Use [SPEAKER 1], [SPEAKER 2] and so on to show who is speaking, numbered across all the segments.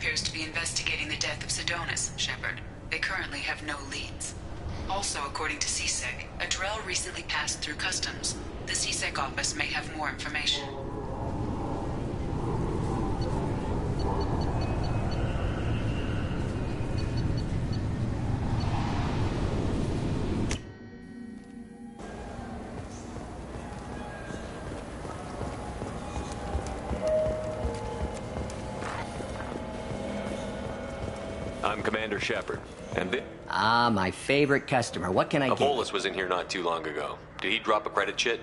[SPEAKER 1] appears to be investigating the death of Sidonis, Shepard. They currently have no leads. Also, according to CSEC, a Drell recently passed through customs. The CSEC office may have more information.
[SPEAKER 2] I'm Commander Shepard, and
[SPEAKER 3] Ah, my favorite customer. What can I get?
[SPEAKER 2] Bolus was in here not too long ago. Did he drop a credit chit?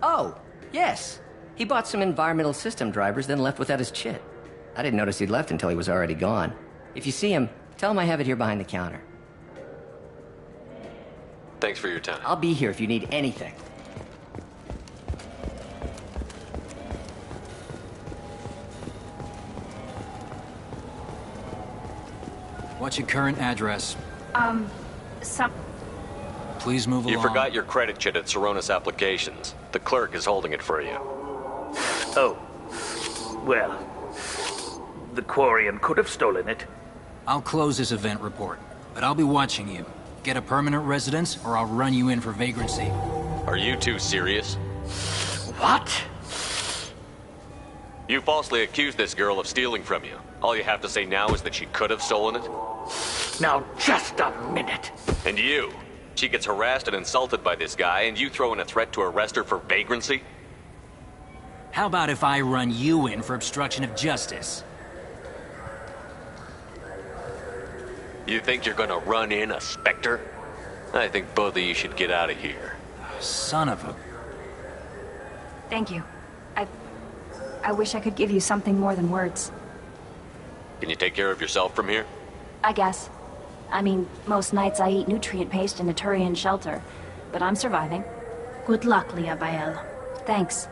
[SPEAKER 3] Oh, yes. He bought some environmental system drivers, then left without his chit. I didn't notice he'd left until he was already gone. If you see him, tell him I have it here behind the counter.
[SPEAKER 2] Thanks for your time.
[SPEAKER 3] I'll be here if you need anything.
[SPEAKER 4] What's your current address? Please move along.
[SPEAKER 2] You forgot your credit chit at Saronis Applications. The clerk is holding it for you.
[SPEAKER 5] Oh. Well, the Quarian could have stolen it.
[SPEAKER 4] I'll close this event report, but I'll be watching you. Get a permanent residence, or I'll run you in for vagrancy.
[SPEAKER 2] Are you two serious?
[SPEAKER 5] What?
[SPEAKER 2] You falsely accused this girl of stealing from you. All you have to say now is that she could have stolen it?
[SPEAKER 5] Now, just a minute.
[SPEAKER 2] And you? She gets harassed and insulted by this guy, and you throw in a threat to arrest her for vagrancy?
[SPEAKER 4] How about if I run you in for obstruction of justice?
[SPEAKER 2] You think you're gonna run in a Spectre? I think both of you should get out of here.
[SPEAKER 4] Son of a...
[SPEAKER 6] Thank you. I wish I could give you something more than words.
[SPEAKER 2] Can you take care of yourself from here?
[SPEAKER 6] I guess. I mean, most nights I eat nutrient paste in a Turian shelter, but I'm surviving.
[SPEAKER 7] Good luck, Leah Bael.
[SPEAKER 6] Thanks.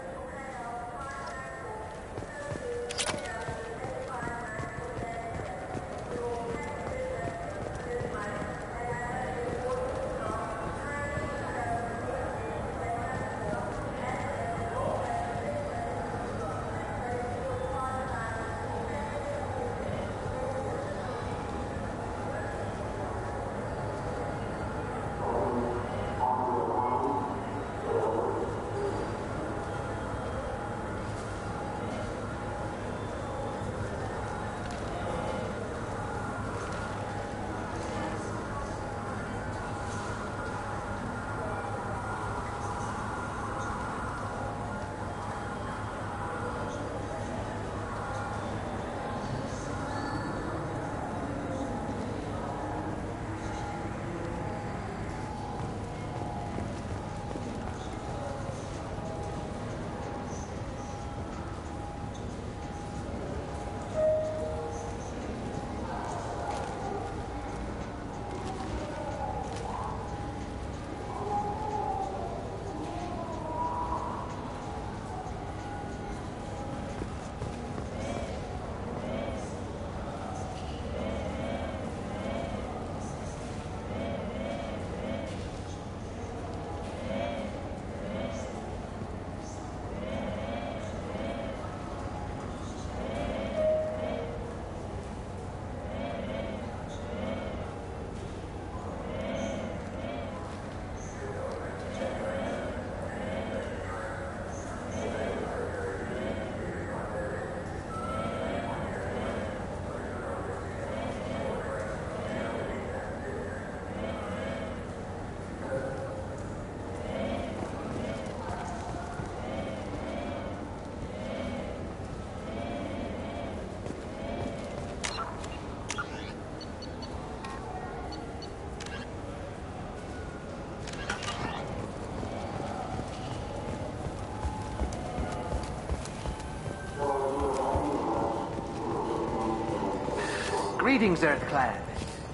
[SPEAKER 8] Greetings, Earth-Clan.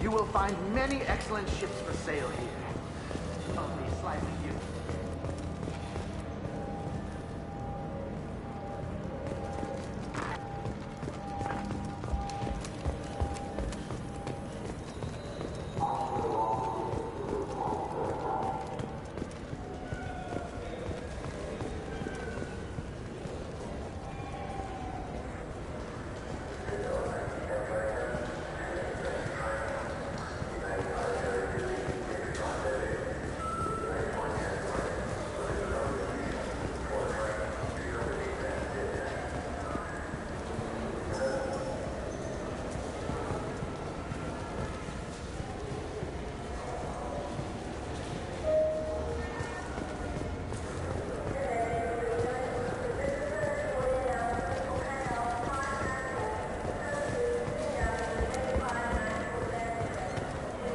[SPEAKER 8] You will find many excellent ships for sale here. Only slightly used.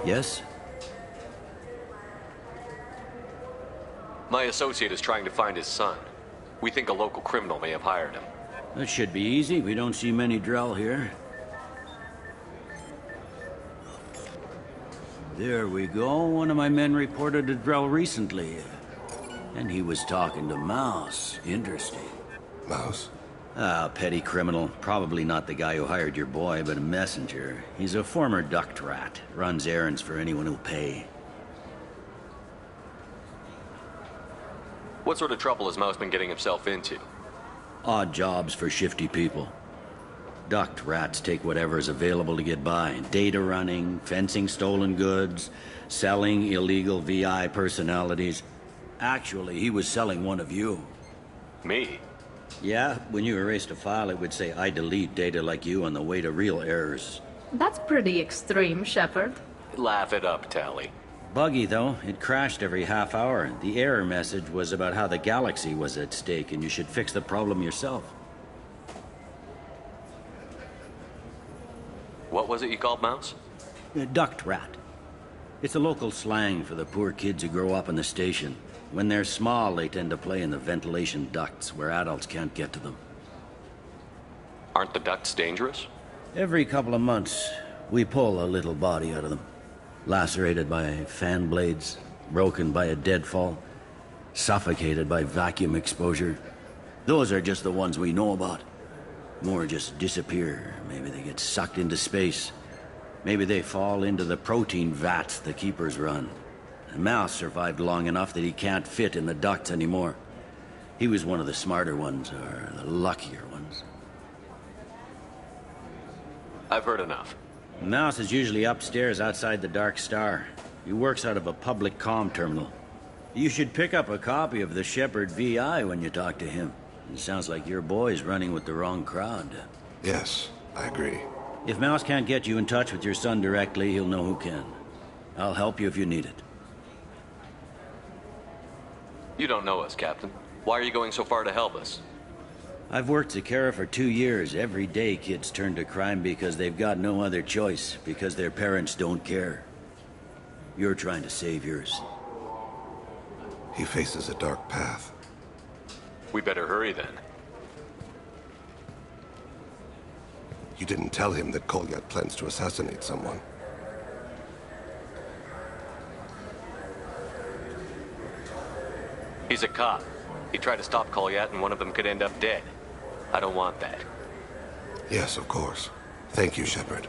[SPEAKER 9] Yes?
[SPEAKER 2] My associate is trying to find his son. We think a local criminal may have hired him.
[SPEAKER 9] That should be easy. We don't see many Drell here. There we go. One of my men reported a Drell recently. And he was talking to Mouse. Interesting.
[SPEAKER 10] Mouse?
[SPEAKER 9] Ah, petty criminal. Probably not the guy who hired your boy, but a messenger. He's a former duct rat. Runs errands for anyone who'll pay.
[SPEAKER 2] What sort of trouble has Mouse been getting himself into?
[SPEAKER 9] Odd jobs for shifty people. Duct rats take whatever's available to get by. Data running, fencing stolen goods, selling illegal VI personalities. Actually, he was selling one of you.
[SPEAKER 2] Me?
[SPEAKER 9] Yeah, when you erased a file, it would say, I delete data like you on the way to real errors.
[SPEAKER 7] That's pretty extreme, Shepard.
[SPEAKER 2] Laugh it up, Tally.
[SPEAKER 9] Buggy, though. It crashed every half hour. The error message was about how the galaxy was at stake, and you should fix the problem yourself.
[SPEAKER 2] What was it you called Mouse?
[SPEAKER 9] Duct rat. It's a local slang for the poor kids who grow up in the station. When they're small, they tend to play in the ventilation ducts, where adults can't get to them.
[SPEAKER 2] Aren't the ducts dangerous?
[SPEAKER 9] Every couple of months, we pull a little body out of them. Lacerated by fan blades, broken by a deadfall, suffocated by vacuum exposure. Those are just the ones we know about. More just disappear. Maybe they get sucked into space. Maybe they fall into the protein vats the keepers run. The Mouse survived long enough that he can't fit in the ducts anymore. He was one of the smarter ones, or the luckier ones.
[SPEAKER 2] I've heard enough.
[SPEAKER 9] Mouse is usually upstairs outside the Dark Star. He works out of a public comm terminal. You should pick up a copy of the Shepard VI when you talk to him. It sounds like your boy's running with the wrong crowd.
[SPEAKER 10] Yes, I agree.
[SPEAKER 9] If Mouse can't get you in touch with your son directly, he'll know who can. I'll help you if you need it.
[SPEAKER 2] You don't know us, Captain. Why are you going so far to help us?
[SPEAKER 9] I've worked Zakera for 2 years. Every day kids turn to crime because they've got no other choice, because their parents don't care. You're trying to save yours.
[SPEAKER 10] He faces a dark path.
[SPEAKER 2] We better hurry then.
[SPEAKER 10] You didn't tell him that Kolyat plans to assassinate someone.
[SPEAKER 2] He's a cop. He tried to stop Kolyat and one of them could end up dead. I don't want that.
[SPEAKER 10] Yes, of course. Thank you, Shepard.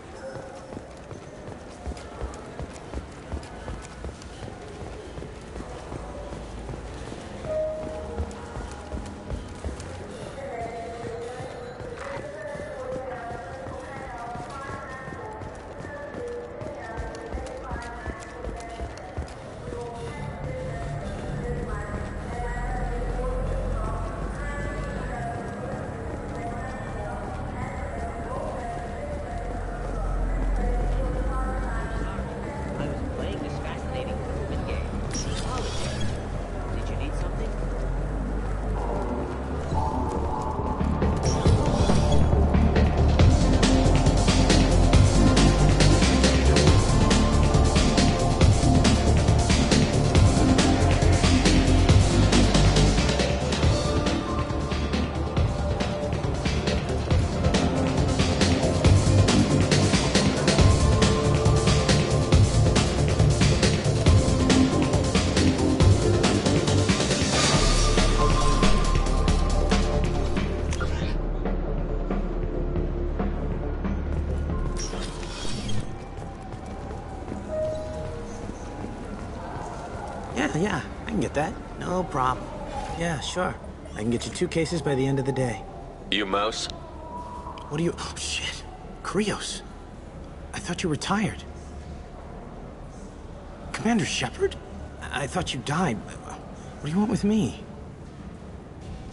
[SPEAKER 11] Yeah, I can get that. No problem. Yeah, sure. I can get you 2 cases by the end of the day.
[SPEAKER 2] You Mouse?
[SPEAKER 11] What are you... Oh, shit. Krios. I thought you retired. Commander Shepard? I thought you died. What do you want with me?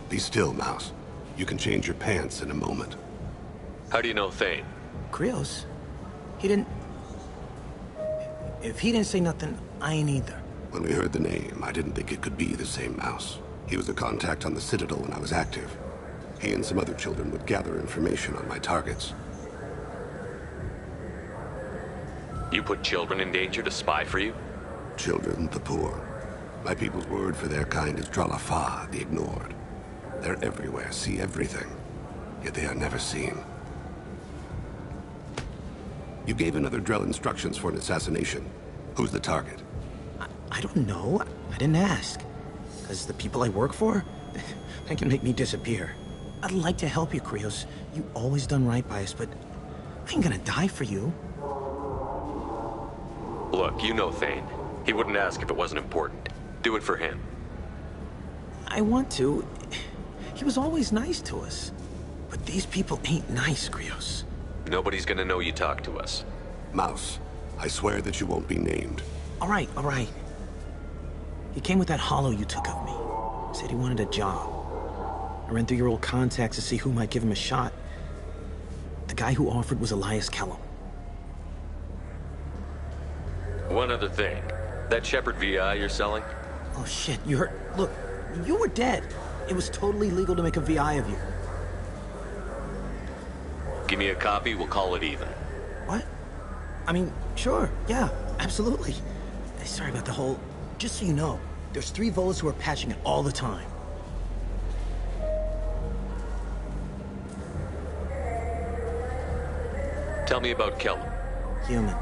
[SPEAKER 10] Be still, Mouse. You can change your pants in a moment.
[SPEAKER 2] How do you know Thane?
[SPEAKER 11] Krios? He didn't... If he didn't say nothing, I ain't either.
[SPEAKER 10] When we heard the name, I didn't think it could be the same Mouse. He was a contact on the Citadel when I was active. He and some other children would gather information on my targets.
[SPEAKER 2] You put children in danger to spy for you?
[SPEAKER 10] Children, the poor. My people's word for their kind is Dralafa, the ignored. They're everywhere, see everything. Yet they are never seen. You gave another Drell instructions for an assassination. Who's the target?
[SPEAKER 11] I don't know. I didn't ask. Because the people I work for, they can make me disappear. I'd like to help you, Krios. You always done right by us, but I ain't gonna die for you.
[SPEAKER 2] Look, you know Thane. He wouldn't ask if it wasn't important. Do it for him.
[SPEAKER 11] I want to. He was always nice to us. But these people ain't nice, Krios.
[SPEAKER 2] Nobody's gonna know you talked to us.
[SPEAKER 10] Mouse, I swear that you won't be named.
[SPEAKER 11] All right, all right. He came with that hollow you took of me. Said he wanted a job. I ran through your old contacts to see who might give him a shot. The guy who offered was Elias Kellum.
[SPEAKER 2] One other thing. That Shepard VI you're selling?
[SPEAKER 11] Oh shit, you heard? Look, you were dead. It was totally legal to make a VI of you.
[SPEAKER 2] Give me a copy, we'll call it even.
[SPEAKER 11] What? I mean, sure, yeah, absolutely. Sorry about the whole... Just so you know, there's 3 Volas who are patching it all the time.
[SPEAKER 2] Tell me about Kellum.
[SPEAKER 11] Human.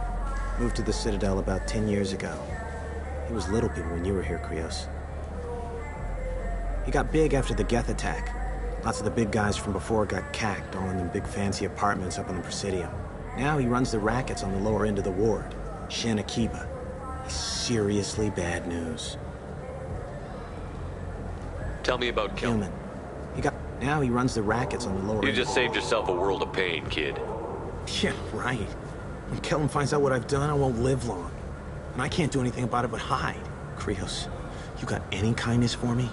[SPEAKER 11] Moved to the Citadel about 10 years ago. He was little people when you were here, Krios. He got big after the Geth attack. Lots of the big guys from before got cacked, all in them big fancy apartments up on the Presidium. Now he runs the rackets on the lower end of the ward, Shin Akiba. He's seriously bad news.
[SPEAKER 2] Tell me about Kellum.
[SPEAKER 11] Human. Now he runs the rackets on the lower end.
[SPEAKER 2] You just saved yourself a world of pain, kid.
[SPEAKER 11] Yeah, right. When Kellum finds out what I've done, I won't live long. And I can't do anything about it but hide. Krios, you got any kindness for me?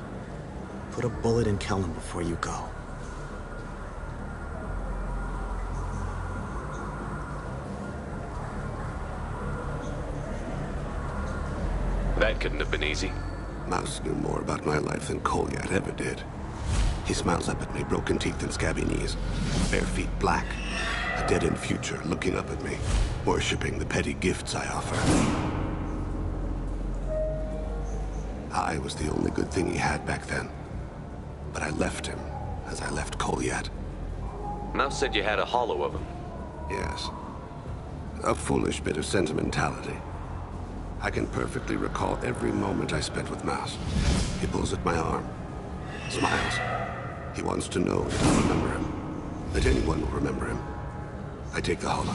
[SPEAKER 11] Put a bullet in Kellum before you go.
[SPEAKER 2] That couldn't have been easy.
[SPEAKER 10] Mouse knew more about my life than Kolyat ever did. He smiles up at me, broken teeth and scabby knees, bare feet black, a dead-end future looking up at me, worshipping the petty gifts I offer. I was the only good thing he had back then. But I left him, as I left Kolyat.
[SPEAKER 2] Mouse said you had a hollow of him.
[SPEAKER 10] Yes. A foolish bit of sentimentality. I can perfectly recall every moment I spent with Mouse. He pulls at my arm, smiles. He wants to know that I'll remember him, that anyone will remember him. I take the hollow.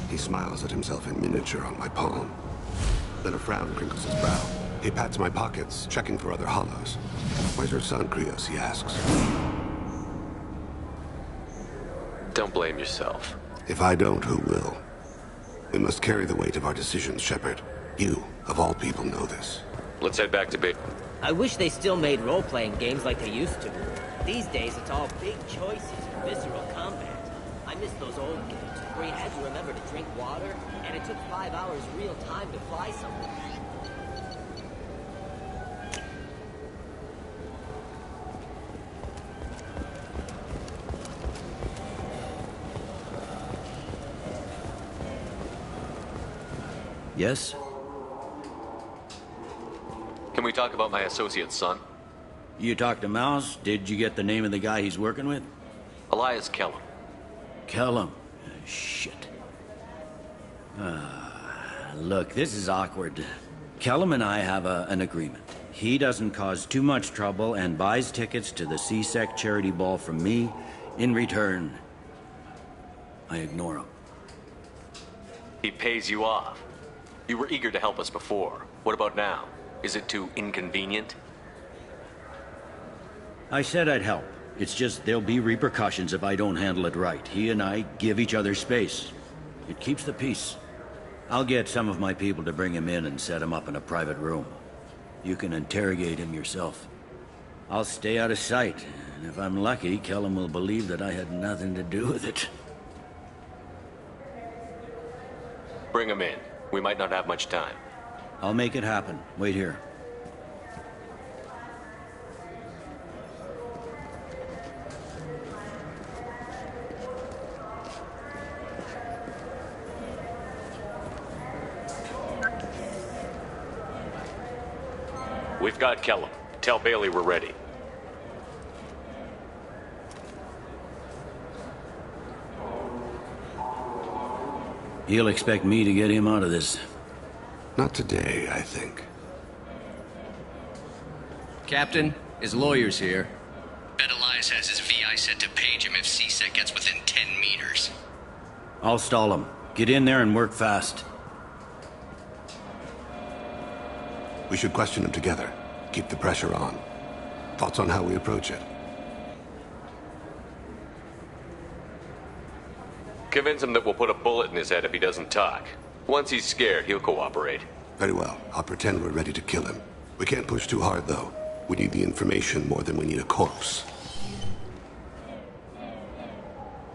[SPEAKER 10] He smiles at himself in miniature on my palm. Then a frown crinkles his brow. He pats my pockets, checking for other hollows. Where's your son, Krios, he asks.
[SPEAKER 2] Don't blame yourself.
[SPEAKER 10] If I don't, who will? We must carry the weight of our decisions, Shepard. You, of all people, know this.
[SPEAKER 2] Let's head back to base.
[SPEAKER 12] I wish they still made role-playing games like they used to. These days, it's all big choices and visceral combat. I miss those old games, where you had to remember to drink water, and it took 5 hours real time to fly somewhere.
[SPEAKER 9] Yes?
[SPEAKER 2] Can we talk about my associate's son?
[SPEAKER 9] You talked to Mouse? Did you get the name of the guy he's working with?
[SPEAKER 2] Elias Kellum.
[SPEAKER 9] Kellum. Shit. Look, this is awkward. Kellum and I have an agreement. He doesn't cause too much trouble and buys tickets to the C-Sec charity ball from me. In return, I ignore him.
[SPEAKER 2] He pays you off. You were eager to help us before. What about now? Is it too inconvenient?
[SPEAKER 9] I said I'd help. It's just there'll be repercussions if I don't handle it right. He and I give each other space. It keeps the peace. I'll get some of my people to bring him in and set him up in a private room. You can interrogate him yourself. I'll stay out of sight, and if I'm lucky, Kellum will believe that I had nothing to do with it.
[SPEAKER 2] Bring him in. We might not have much time.
[SPEAKER 9] I'll make it happen. Wait here.
[SPEAKER 2] We've got Kellum. Tell Bailey we're ready.
[SPEAKER 9] He'll expect me to get him out of this.
[SPEAKER 10] Not today, I think.
[SPEAKER 3] Captain, his lawyer's here.
[SPEAKER 13] Bet Elias has his VI set to page him if CSEC gets within 10 meters.
[SPEAKER 9] I'll stall him. Get in there and work fast.
[SPEAKER 10] We should question him together. Keep the pressure on. Thoughts on how we approach it?
[SPEAKER 2] Convince him that we'll put a bullet in his head if he doesn't talk. Once he's scared, he'll cooperate.
[SPEAKER 10] Very well. I'll pretend we're ready to kill him. We can't push too hard, though. We need the information more than we need a corpse.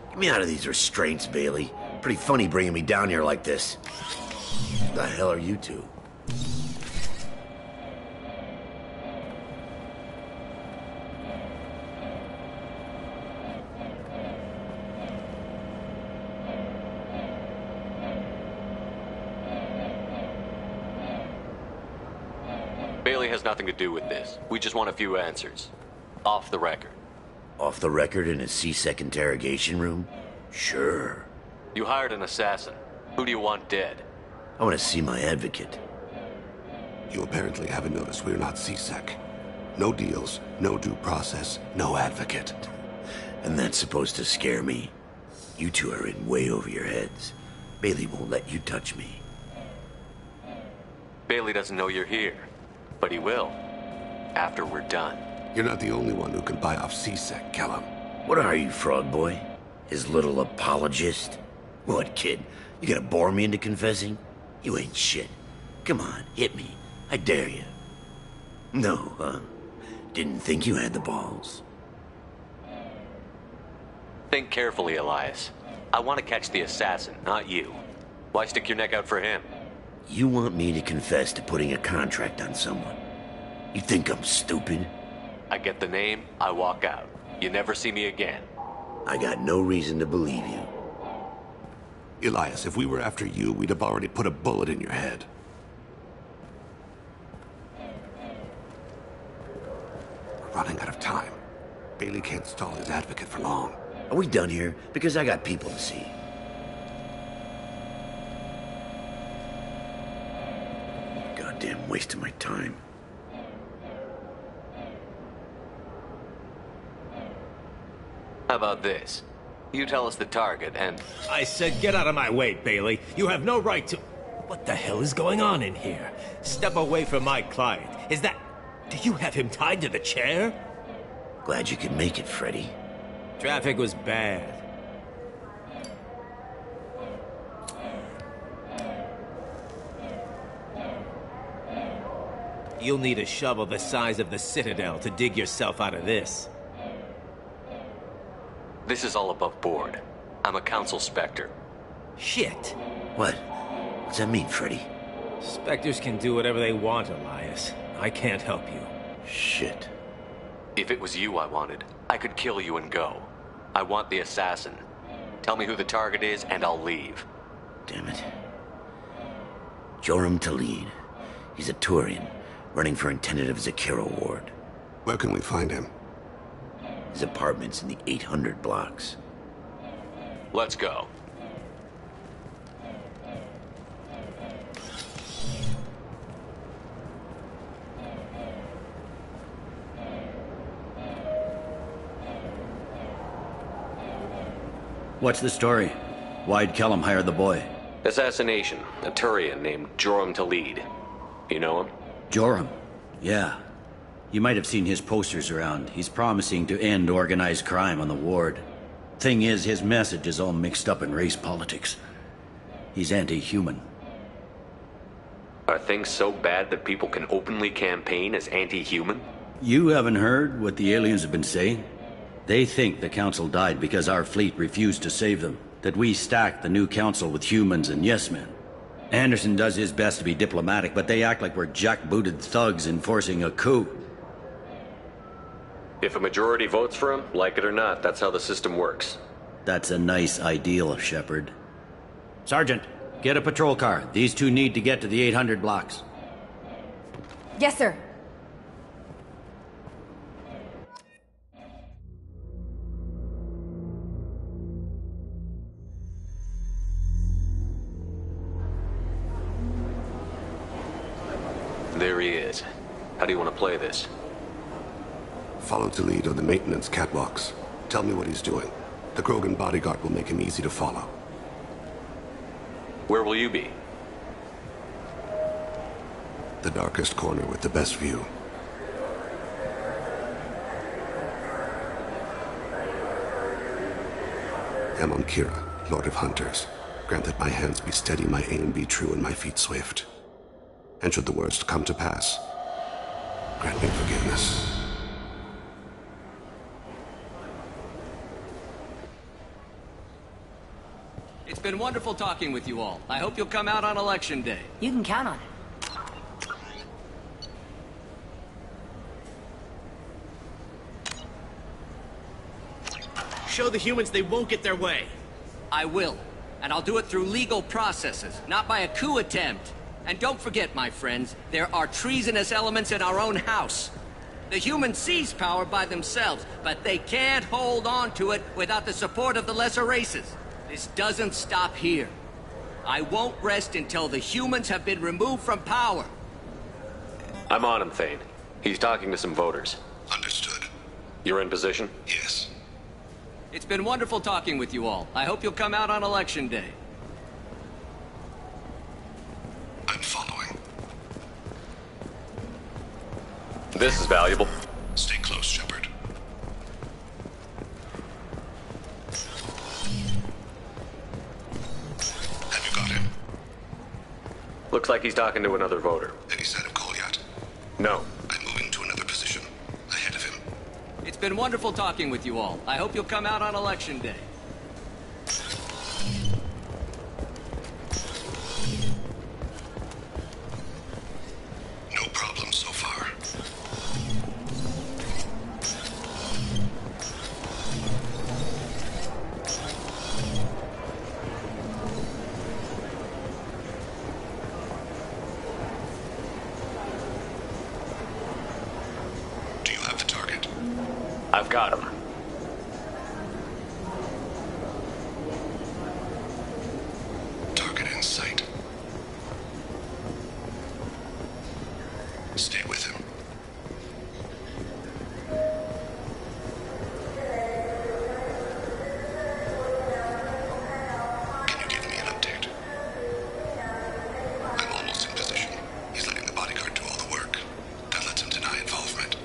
[SPEAKER 14] Get me out of these restraints, Bailey. Pretty funny bringing me down here like this. What the hell are you two?
[SPEAKER 2] Bailey has nothing to do with this. We just want a few answers. Off the record.
[SPEAKER 14] Off the record in a CSEC interrogation room? Sure.
[SPEAKER 2] You hired an assassin. Who do you want dead?
[SPEAKER 14] I want to see my advocate.
[SPEAKER 10] You apparently haven't noticed we're not CSEC. No deals, no due process, no advocate.
[SPEAKER 14] And that's supposed to scare me? You two are in way over your heads. Bailey won't let you touch me.
[SPEAKER 2] Bailey doesn't know you're here. But he will. After we're done.
[SPEAKER 10] You're not the only one who can buy off CSEC, Kellum.
[SPEAKER 14] What are you, Frog Boy? His little apologist? What, kid? You gonna bore me into confessing? You ain't shit. Come on, hit me. I dare you. No, huh? Didn't think you had the balls.
[SPEAKER 2] Think carefully, Elias. I want to catch the assassin, not you. Why stick your neck out for him?
[SPEAKER 14] You want me to confess to putting a contract on someone? You think I'm stupid?
[SPEAKER 2] I get the name, I walk out. You never see me again.
[SPEAKER 14] I got no reason to believe you.
[SPEAKER 10] Elias, if we were after you, we'd have already put a bullet in your head. We're running out of time. Bailey can't stall his advocate for long.
[SPEAKER 14] Are we done here? Because I got people to see. Goddamn waste of my time.
[SPEAKER 2] How about this? You tell us the target and...
[SPEAKER 15] I said get out of my way, Bailey. You have no right to... What the hell is going on in here? Step away from my client. Is that... Do you have him tied to the chair?
[SPEAKER 14] Glad you could make it, Freddy.
[SPEAKER 15] Traffic was bad. You'll need a shovel the size of the Citadel to dig yourself out of this.
[SPEAKER 2] This is all above board. I'm a council specter.
[SPEAKER 15] Shit.
[SPEAKER 14] What? What's that mean, Freddy?
[SPEAKER 15] Specters can do whatever they want, Elias. I can't help you.
[SPEAKER 14] Shit.
[SPEAKER 2] If it was you I wanted, I could kill you and go. I want the assassin. Tell me who the target is, and I'll leave.
[SPEAKER 14] Damn it. Joram Talid. He's a Turian, running for intendant of Zakira Ward.
[SPEAKER 10] Where can we find him?
[SPEAKER 14] His apartment's in the 800 blocks.
[SPEAKER 2] Let's go.
[SPEAKER 9] What's the story? Why'd Kellum hire the boy?
[SPEAKER 2] Assassination. A Turian named Joram Talid. You know him?
[SPEAKER 9] Joram? Yeah. You might have seen his posters around. He's promising to end organized crime on the ward. Thing is, his message is all mixed up in race politics. He's anti-human.
[SPEAKER 2] Are things so bad that people can openly campaign as anti-human?
[SPEAKER 9] You haven't heard what the aliens have been saying? They think the council died because our fleet refused to save them. That we stacked the new council with humans and yes-men. Anderson does his best to be diplomatic, but they act like we're jackbooted thugs enforcing a coup.
[SPEAKER 2] If a majority votes for him, like it or not, that's how the system works.
[SPEAKER 9] That's a nice ideal, Shepard. Sergeant, get a patrol car. These two need to get to the 800 blocks.
[SPEAKER 16] Yes, sir.
[SPEAKER 2] There he is. How do you want to play this?
[SPEAKER 10] Follow the lead on the maintenance catwalks. Tell me what he's doing. The Krogan bodyguard will make him easy to follow.
[SPEAKER 2] Where will you be?
[SPEAKER 10] The darkest corner with the best view. Amon Kira, Lord of Hunters. Grant that my hands be steady, my aim be true, and my feet swift. And should the worst come to pass, grant me forgiveness.
[SPEAKER 16] It's been wonderful talking with you all. I hope you'll come out on Election Day.
[SPEAKER 6] You can count on it.
[SPEAKER 15] Show the humans they won't get their way.
[SPEAKER 16] I will. And I'll do it through legal processes, not by a coup attempt. And don't forget, my friends, there are treasonous elements in our own house. The humans seize power by themselves, but they can't hold on to it without the support of the lesser races. This doesn't stop here. I won't rest until the humans have been removed from power.
[SPEAKER 2] I'm on him, Thane. He's talking to some voters.
[SPEAKER 10] Understood.
[SPEAKER 2] You're in position?
[SPEAKER 10] Yes.
[SPEAKER 16] It's been wonderful talking with you all. I hope you'll come out on Election Day.
[SPEAKER 10] I'm following.
[SPEAKER 2] This is valuable.
[SPEAKER 10] Stay close, Shepard. Have you got him?
[SPEAKER 2] Looks like he's talking to another voter.
[SPEAKER 10] Any sign of Kolyat?
[SPEAKER 2] No.
[SPEAKER 10] I'm moving to another position. Ahead of him.
[SPEAKER 16] It's been wonderful talking with you all. I hope you'll come out on Election Day.
[SPEAKER 10] No problem so far. Do you have the target?
[SPEAKER 2] I've got him.
[SPEAKER 10] Target in sight. Stay with him. Can you give me an update? I'm almost in position. He's letting the bodyguard do all the work. That lets him deny involvement.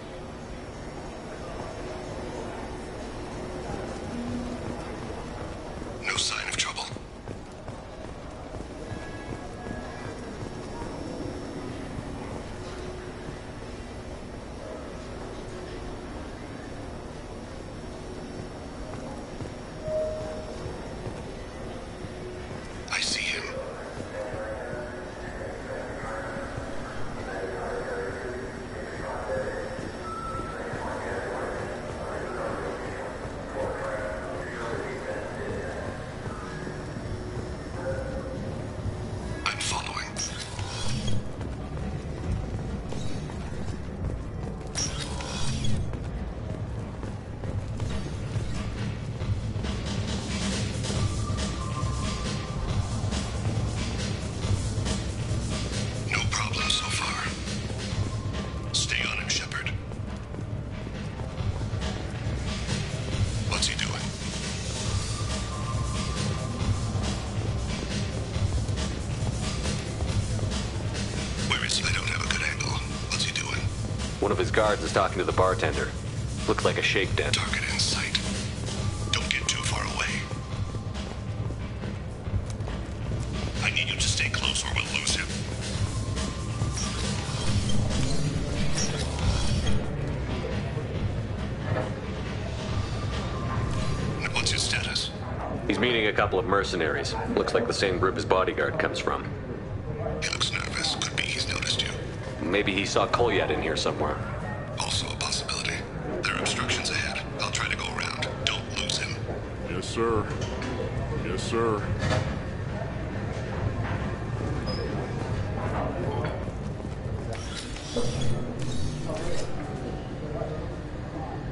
[SPEAKER 10] No sign of trouble. I see him. I'm following. No problem so far. Stay on him, Shepard. What's he doing? Where is he? I don't have a good angle. What's he doing?
[SPEAKER 2] One of his guards is talking to the bartender. Looks like a shakedown.
[SPEAKER 10] Target in sight. Don't get too far away. I need you to stay close or we'll lose him. What's his status?
[SPEAKER 2] He's meeting a couple of mercenaries. Looks like the same group his bodyguard comes from.
[SPEAKER 10] He looks nervous. Could be he's noticed you.
[SPEAKER 2] Maybe he saw Kolyat in here somewhere.
[SPEAKER 10] Also a possibility. There are obstructions ahead. I'll try to go around. Don't lose him.
[SPEAKER 17] Yes, sir. Yes, sir.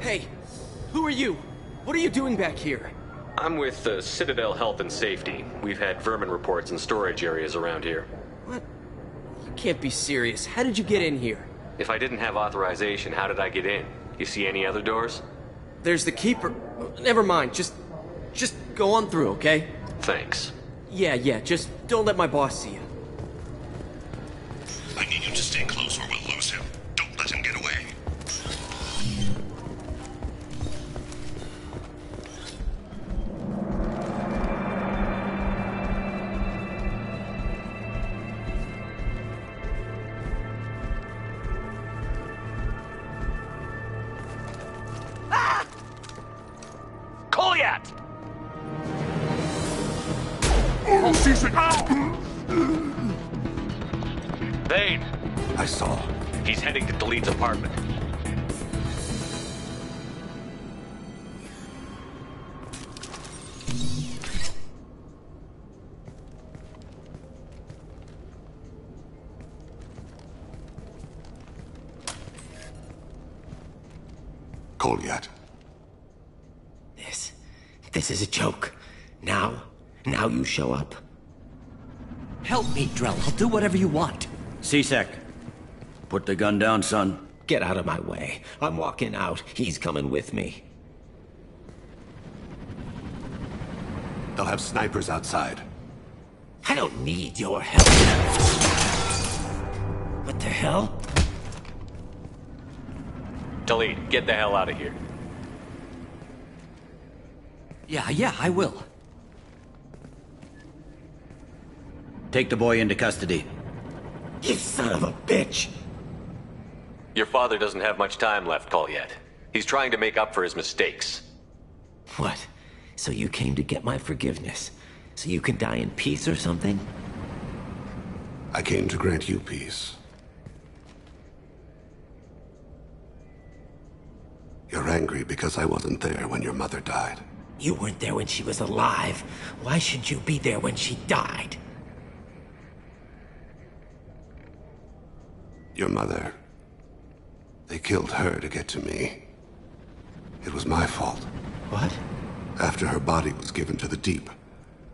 [SPEAKER 18] Hey, who are you? What are you doing back here?
[SPEAKER 2] I'm with Citadel Health and Safety. We've had vermin reports in storage areas around here.
[SPEAKER 18] What? You can't be serious. How did you get in here?
[SPEAKER 2] If I didn't have authorization, how did I get in? You see any other doors?
[SPEAKER 18] There's the keeper. Never mind. Just go on through, okay?
[SPEAKER 2] Thanks.
[SPEAKER 18] Yeah. Just don't let my boss see you.
[SPEAKER 10] I need you to stay close or we'll lose him. Don't let him get away.
[SPEAKER 2] Goliath!
[SPEAKER 17] Oh, C6!
[SPEAKER 2] Vane!
[SPEAKER 10] I saw.
[SPEAKER 2] He's heading to Delete's apartment.
[SPEAKER 10] Goliath.
[SPEAKER 12] This is a joke. Now you show up.
[SPEAKER 16] Help me, Drell. I'll do whatever you want.
[SPEAKER 9] C-Sec, put the gun down, son.
[SPEAKER 12] Get out of my way. I'm walking out. He's coming with me.
[SPEAKER 10] They'll have snipers outside.
[SPEAKER 12] I don't need your help. What the hell?
[SPEAKER 2] Delete, get the hell out of here.
[SPEAKER 16] Yeah, I will.
[SPEAKER 9] Take the boy into custody.
[SPEAKER 12] You son of a bitch!
[SPEAKER 2] Your father doesn't have much time left, Goliath. He's trying to make up for his mistakes.
[SPEAKER 12] What? So you came to get my forgiveness? So you can die in peace or something?
[SPEAKER 10] I came to grant you peace. You're angry because I wasn't there when your mother died.
[SPEAKER 12] You weren't there when she was alive. Why should you be there when she died?
[SPEAKER 10] Your mother. They killed her to get to me. It was my fault.
[SPEAKER 12] What?
[SPEAKER 10] After her body was given to the deep,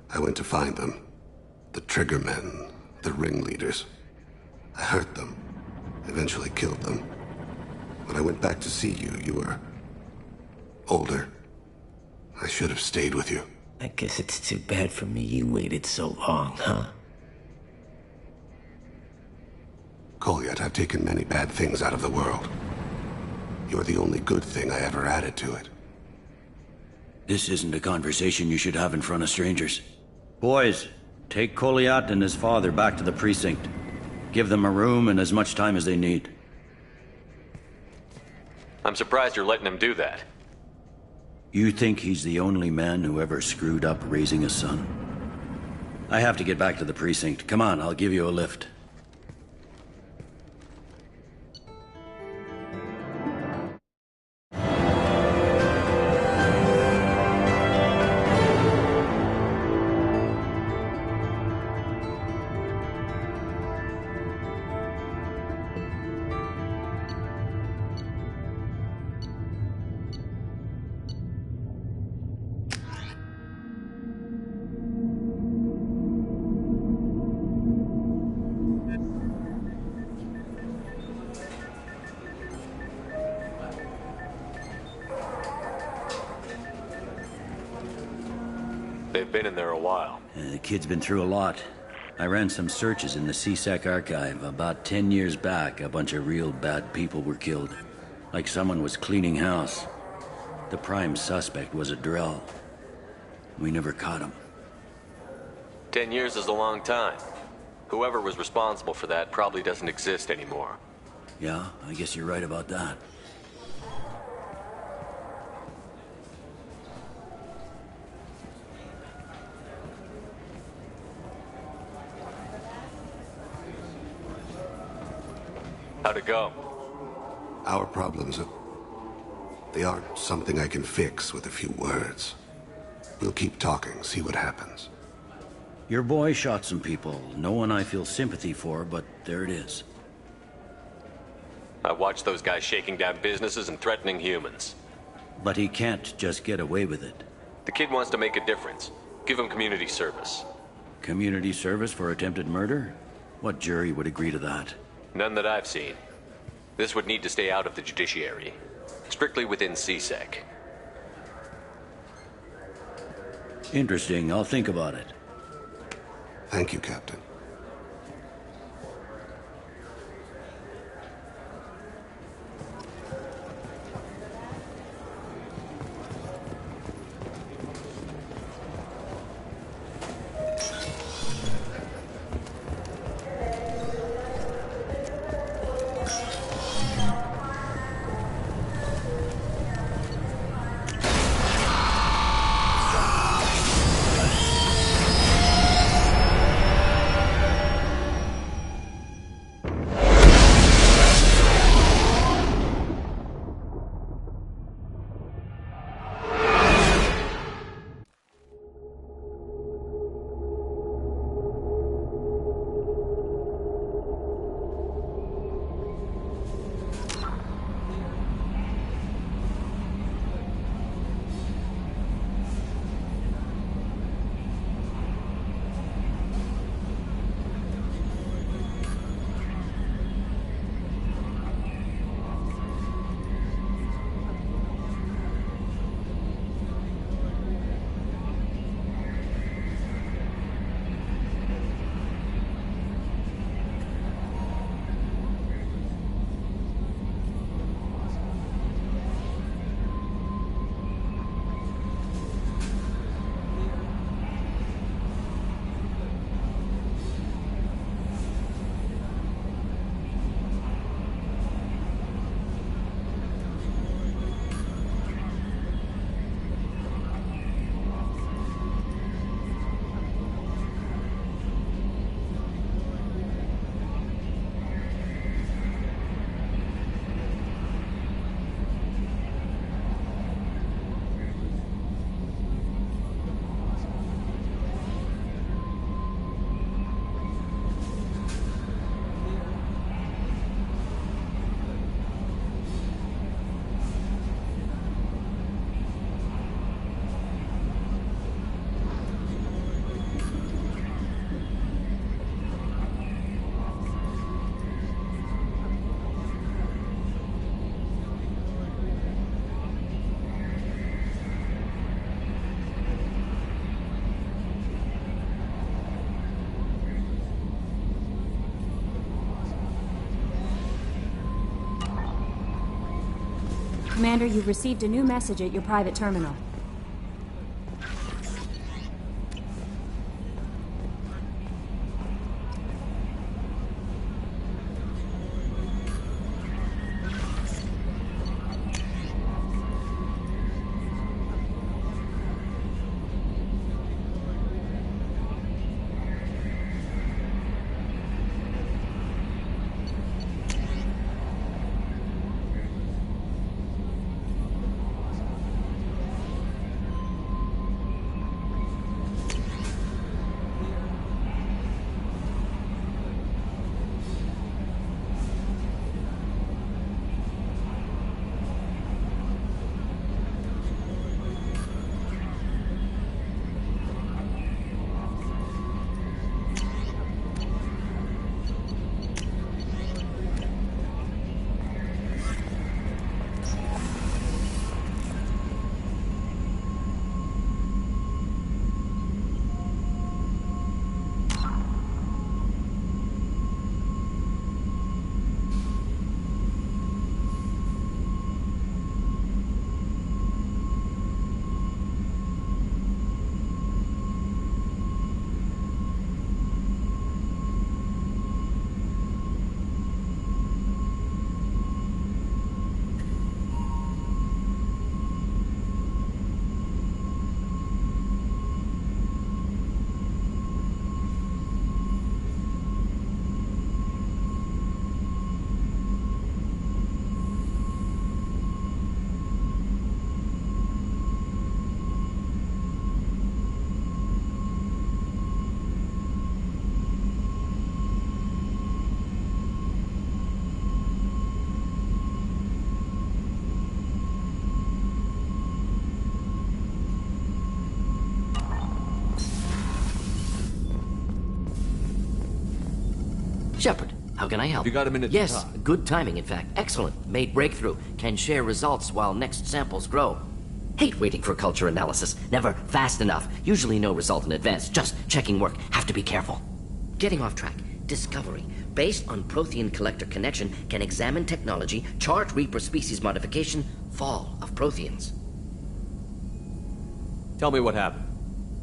[SPEAKER 10] I went to find them. The triggermen, the ringleaders. I hurt them, eventually killed them. When I went back to see you, you were older. I should have stayed with you.
[SPEAKER 12] I guess it's too bad for me you waited so long, huh?
[SPEAKER 10] Goliath, I've taken many bad things out of the world. You're the only good thing I ever added to it.
[SPEAKER 9] This isn't a conversation you should have in front of strangers. Boys, take Goliath and his father back to the precinct. Give them a room and as much time as they need.
[SPEAKER 2] I'm surprised you're letting him do that.
[SPEAKER 9] You think he's the only man who ever screwed up raising a son? I have to get back to the precinct. Come on, I'll give you a lift.
[SPEAKER 2] They've been in there a while.
[SPEAKER 9] The kid's been through a lot. I ran some searches in the CSEC archive. About 10 years back, a bunch of real bad people were killed. Like someone was cleaning house. The prime suspect was a Drell. We never caught him.
[SPEAKER 2] 10 years is a long time. Whoever was responsible for that probably doesn't exist anymore.
[SPEAKER 9] Yeah, I guess you're right about that.
[SPEAKER 2] How'd it go?
[SPEAKER 10] Our problems, they aren't something I can fix with a few words. We'll keep talking, see what happens.
[SPEAKER 9] Your boy shot some people. No one I feel sympathy for, but there it is.
[SPEAKER 2] I watched those guys shaking down businesses and threatening humans.
[SPEAKER 9] But he can't just get away with it.
[SPEAKER 2] The kid wants to make a difference. Give him community service.
[SPEAKER 9] Community service for attempted murder? What jury would agree to that?
[SPEAKER 2] None that I've seen. This would need to stay out of the judiciary. Strictly within CSEC.
[SPEAKER 9] Interesting. I'll think about it.
[SPEAKER 10] Thank you, Captain.
[SPEAKER 6] Commander, you've received a new message at your private terminal.
[SPEAKER 19] Shepard, how can I help?
[SPEAKER 2] Have you got a minute to
[SPEAKER 19] Yes,
[SPEAKER 2] talk?
[SPEAKER 19] good timing, in fact. Excellent. Made breakthrough. Can share results while next samples grow. Hate waiting for culture analysis. Never fast enough. Usually no result in advance. Just checking work. Have to be careful. Getting off track. Discovery. Based on Prothean collector connection, can examine technology, chart Reaper species modification, fall of Protheans.
[SPEAKER 2] Tell me what happened.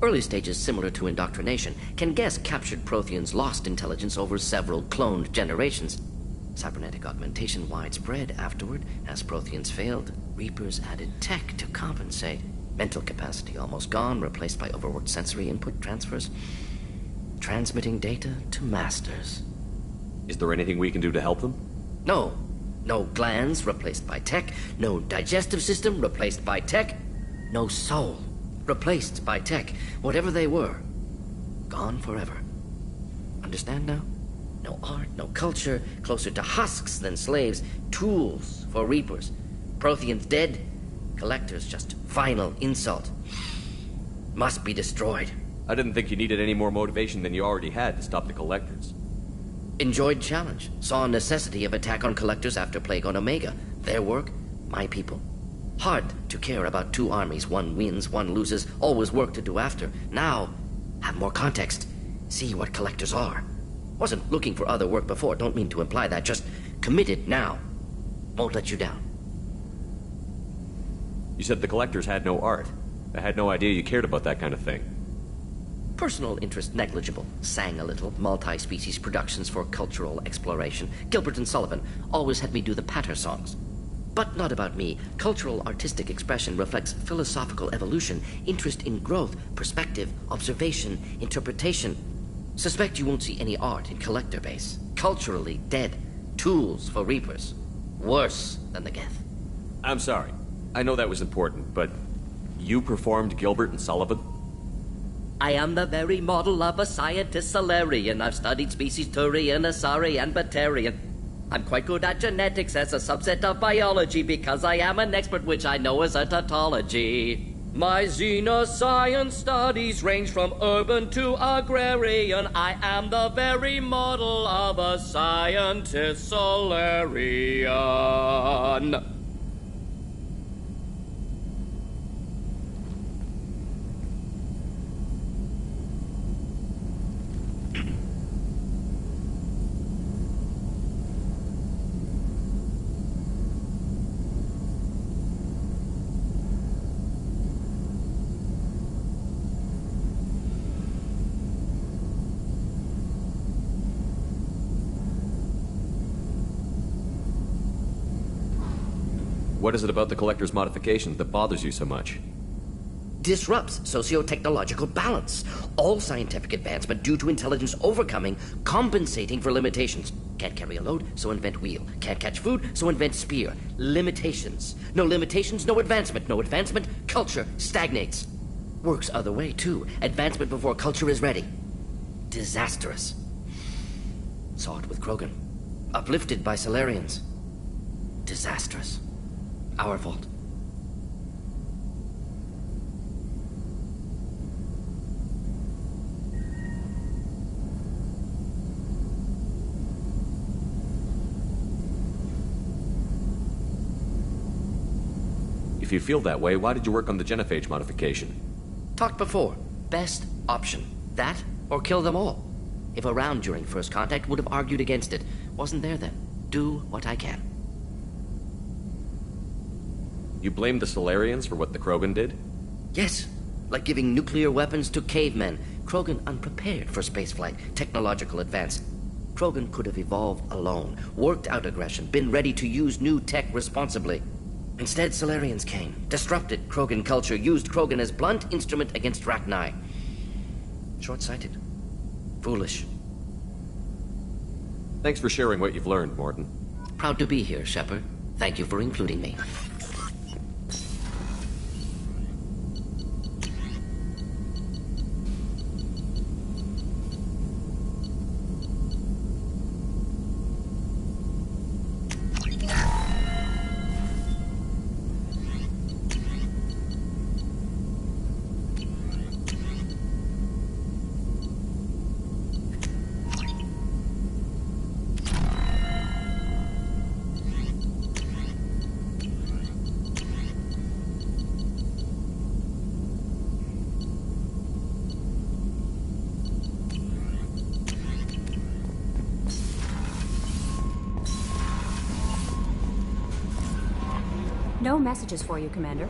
[SPEAKER 19] Early stages similar to indoctrination. Can guess captured Protheans lost intelligence over several cloned generations. Cybernetic augmentation widespread afterward. As Protheans failed, Reapers added tech to compensate. Mental capacity almost gone, replaced by overworked sensory input transfers. Transmitting data to masters.
[SPEAKER 2] Is there anything we can do to help them?
[SPEAKER 19] No. No glands replaced by tech. No digestive system replaced by tech. No soul replaced by tech. Whatever they were, gone forever. Understand now? No art, no culture, closer to husks than slaves. Tools for Reapers. Protheans dead. Collectors just final insult. Must be destroyed.
[SPEAKER 2] I didn't think you needed any more motivation than you already had to stop the Collectors.
[SPEAKER 19] Enjoyed challenge. Saw necessity of attack on Collectors after Plague on Omega. Their work, my people. Hard to care about two armies. One wins, one loses. Always work to do after. Now, have more context. See what Collectors are. Wasn't looking for other work before. Don't mean to imply that. Just committed now. Won't let you down.
[SPEAKER 2] You said the Collectors had no art. I had no idea you cared about that kind of thing.
[SPEAKER 19] Personal interest negligible. Sang a little. Multi-species productions for cultural exploration. Gilbert and Sullivan always had me do the patter songs. But not about me. Cultural artistic expression reflects philosophical evolution, interest in growth, perspective, observation, interpretation. Suspect you won't see any art in Collector base. Culturally dead. Tools for Reapers. Worse than the Geth.
[SPEAKER 2] I'm sorry. I know that was important, but you performed Gilbert and Sullivan?
[SPEAKER 19] I am the very model of a scientist Solarian. I've studied species Turian, Asari, and Batarian. I'm quite good at genetics as a subset of biology because I am an expert, which I know is a tautology. My xenoscience studies range from urban to agrarian. I am the very model of a scientist Solarian.
[SPEAKER 2] What is it about the Collector's modifications that bothers you so much?
[SPEAKER 19] Disrupts socio-technological balance. All scientific advancement due to intelligence overcoming, compensating for limitations. Can't carry a load, so invent wheel. Can't catch food, so invent spear. Limitations. No limitations, no advancement. No advancement, culture stagnates. Works other way, too. Advancement before culture is ready. Disastrous. Saw it with Krogan. Uplifted by Solarians. Disastrous. Our fault.
[SPEAKER 2] If you feel that way, why did you work on the genophage modification?
[SPEAKER 19] Talked before. Best option. That, or kill them all. If around during first contact, would have argued against it. Wasn't there then. Do what I can.
[SPEAKER 2] You blame the Solarians for what the Krogan did?
[SPEAKER 19] Yes. Like giving nuclear weapons to cavemen. Krogan unprepared for spaceflight, technological advance. Krogan could have evolved alone, worked out aggression, been ready to use new tech responsibly. Instead, Solarians came, disrupted Krogan culture, used Krogan as blunt instrument against Rachni. Short-sighted. Foolish.
[SPEAKER 2] Thanks for sharing what you've learned, Morton.
[SPEAKER 19] Proud to be here, Shepard. Thank you for including me.
[SPEAKER 6] No messages for you, Commander.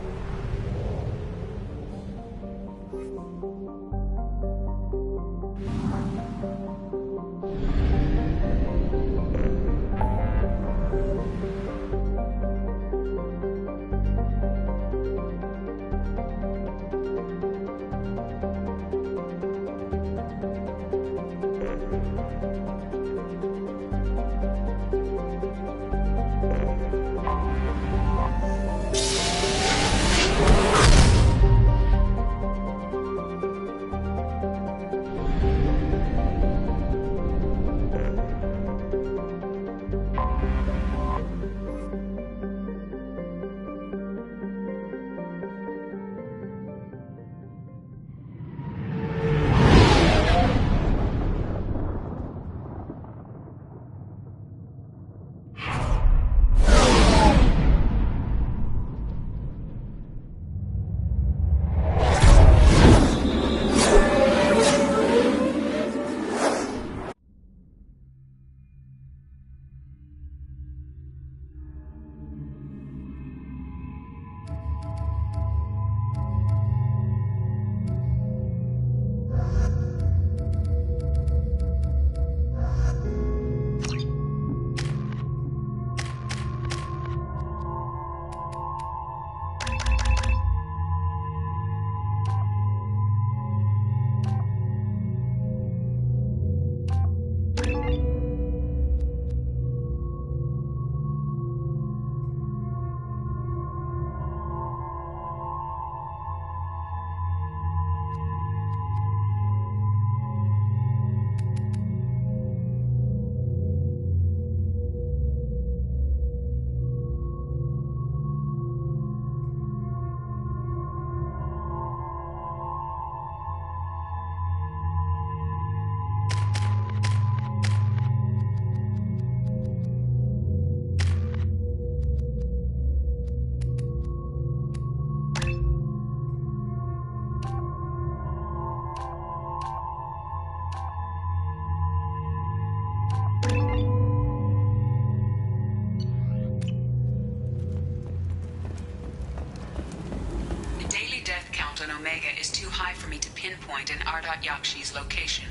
[SPEAKER 1] pinpoint in Ardat Yakshi's location.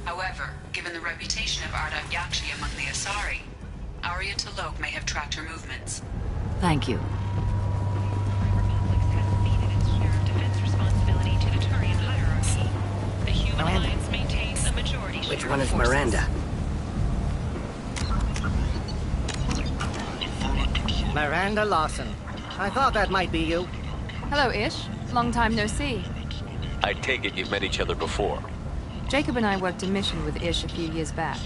[SPEAKER 1] However, given the reputation of Ardat Yakshi among the Asari, Arya T'Loak may have tracked her movements.
[SPEAKER 20] Thank you.
[SPEAKER 3] Miranda. Which one is Miranda?
[SPEAKER 21] Miranda Lawson. I thought that might be you.
[SPEAKER 22] Hello, Ish. Long time no see.
[SPEAKER 2] I take it you've met each other before.
[SPEAKER 22] Jacob and I worked a mission with Ish a few years back.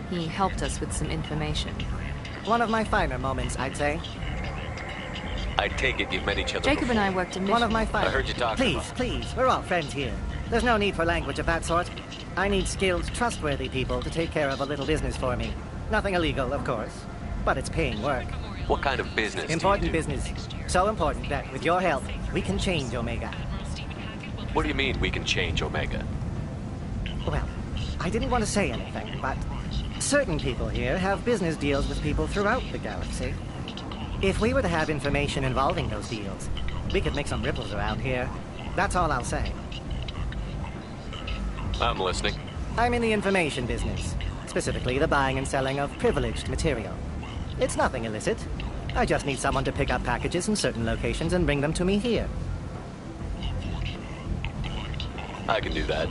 [SPEAKER 22] He helped us with some information.
[SPEAKER 21] One of my finer moments, I'd say.
[SPEAKER 2] I take it you've met each other
[SPEAKER 22] Jacob
[SPEAKER 2] before.
[SPEAKER 22] and I worked a mission...
[SPEAKER 21] One of my finer...
[SPEAKER 2] I heard you talking
[SPEAKER 21] Please, we're all friends here. There's no need for language of that sort. I need skilled, trustworthy people to take care of a little business for me. Nothing illegal, of course. But it's paying work.
[SPEAKER 2] What kind of business
[SPEAKER 21] Important business. So important that, with your help, we can change Omega.
[SPEAKER 2] What do you mean we can change Omega?
[SPEAKER 21] Well, I didn't want to say anything, but certain people here have business deals with people throughout the galaxy. If we were to have information involving those deals, we could make some ripples around here. That's all I'll say.
[SPEAKER 2] I'm listening.
[SPEAKER 21] I'm in the information business, specifically the buying and selling of privileged material. It's nothing illicit. I just need someone to pick up packages in certain locations and bring them to me here.
[SPEAKER 2] I can do that.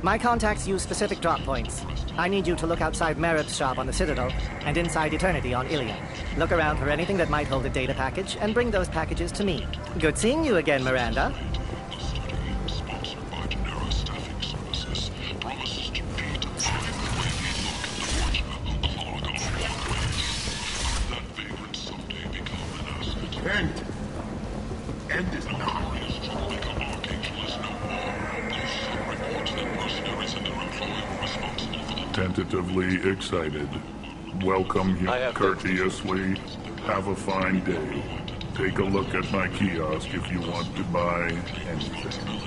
[SPEAKER 21] My contacts use specific drop points. I need you to look outside Merib's shop on the Citadel and inside Eternity on Ilya. Look around for anything that might hold a data package and bring those packages to me. Good seeing you again, Miranda.
[SPEAKER 17] End is now. Tentatively excited. Welcome you courteously. Have a fine day. Take a look at my kiosk if you want to buy anything.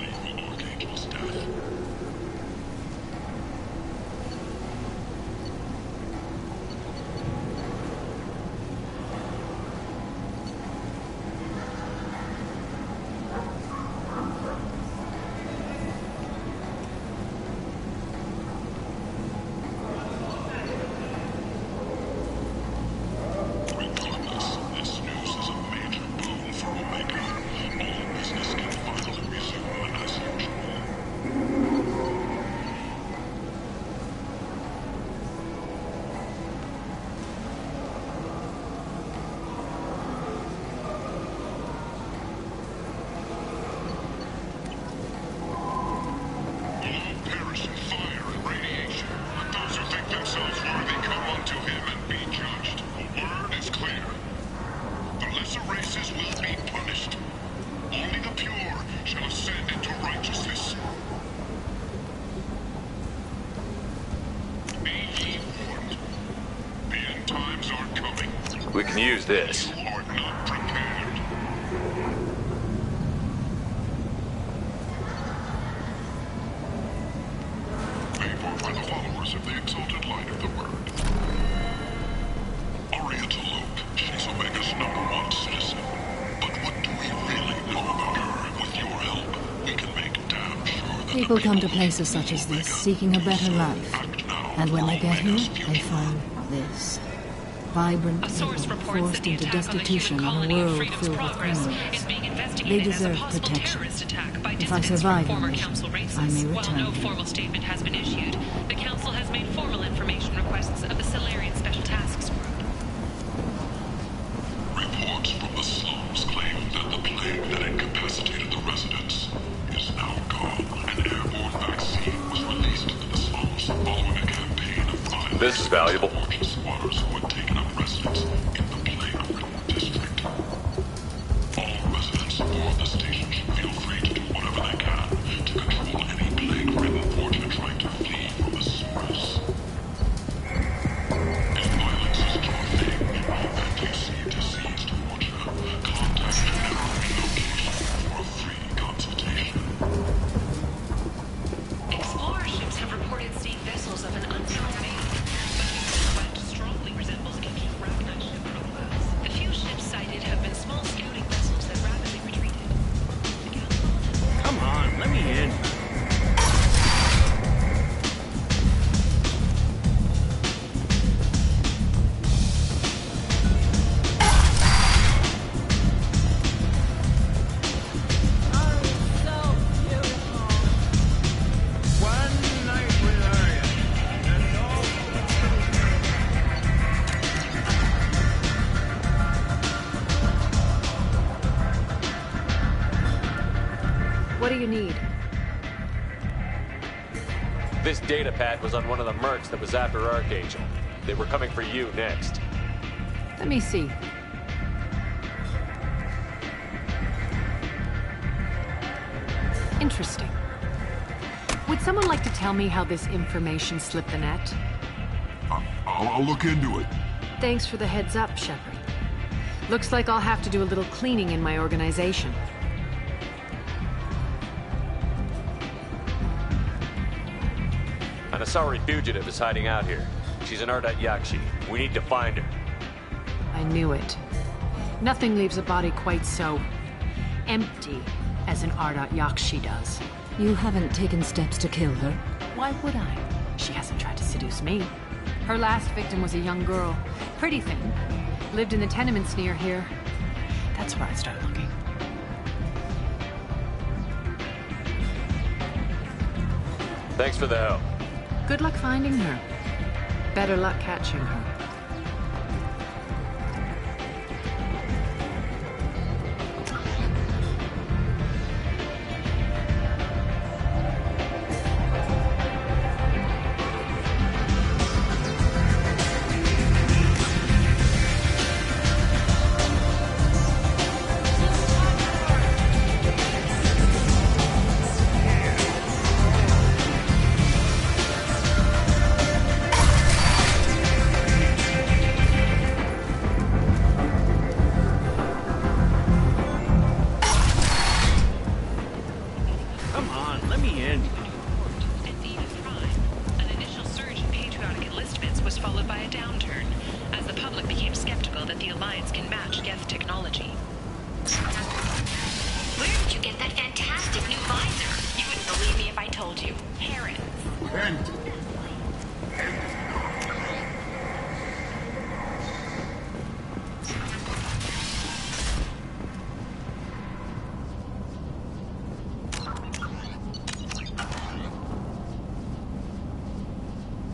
[SPEAKER 2] We can use this.
[SPEAKER 17] Favor by the followers of the exalted light of the word. Oriental Oak, she's Omega's #1 citizen. But what do we really know about her? With your help, we can make damn sure that
[SPEAKER 5] People come to places such as this seeking a better life. And when they get here, they find this. Vibrant people forced into destitution in a world filled with criminals. They deserve protection. If I survive on this, I may return.
[SPEAKER 20] While no formal statement has been issued, the Council has made formal information requests of the Solarian Special Tasks Group.
[SPEAKER 17] Reports from the slums claim that the plague that incapacitated the residents is now gone. An airborne vaccine was released into the slums following a campaign of violence.
[SPEAKER 2] This is valuable.
[SPEAKER 17] Squatters who had taken up residence in the plague-ridden district. All residents aboard the station should feel free to do whatever they can to control any plague-ridden portrait trying to flee from the sewers. If violence is your thing, and you see diseased torture, contact every location for a free consultation.
[SPEAKER 20] Explorer ships have reported seeing vessels of an unknown make, but the strongly resembles Captain Ragna's ship profiles. The few ships sighted have been small scouting vessels that rapidly retreated.
[SPEAKER 15] Come on, let me in.
[SPEAKER 22] What do you need?
[SPEAKER 2] This data pad was on one of the mercs that was after Archangel. They were coming for you next.
[SPEAKER 22] Let me see. Interesting. Would someone like to tell me how this information slipped the net?
[SPEAKER 17] I'll look into it.
[SPEAKER 22] Thanks for the heads up, Shepard. Looks like I'll have to do a little cleaning in my organization.
[SPEAKER 2] An Asari fugitive is hiding out here. She's an Ardat Yakshi. We need to find her.
[SPEAKER 22] I knew it. Nothing leaves a body quite so empty as an Ardat Yakshi does.
[SPEAKER 5] You haven't taken steps to kill her?
[SPEAKER 22] Why would I? She hasn't tried to seduce me. Her last victim was a young girl. Pretty thin. Lived in the tenements near here. That's where I'd start looking.
[SPEAKER 2] Thanks for the help.
[SPEAKER 22] Good luck finding her. Better luck catching her.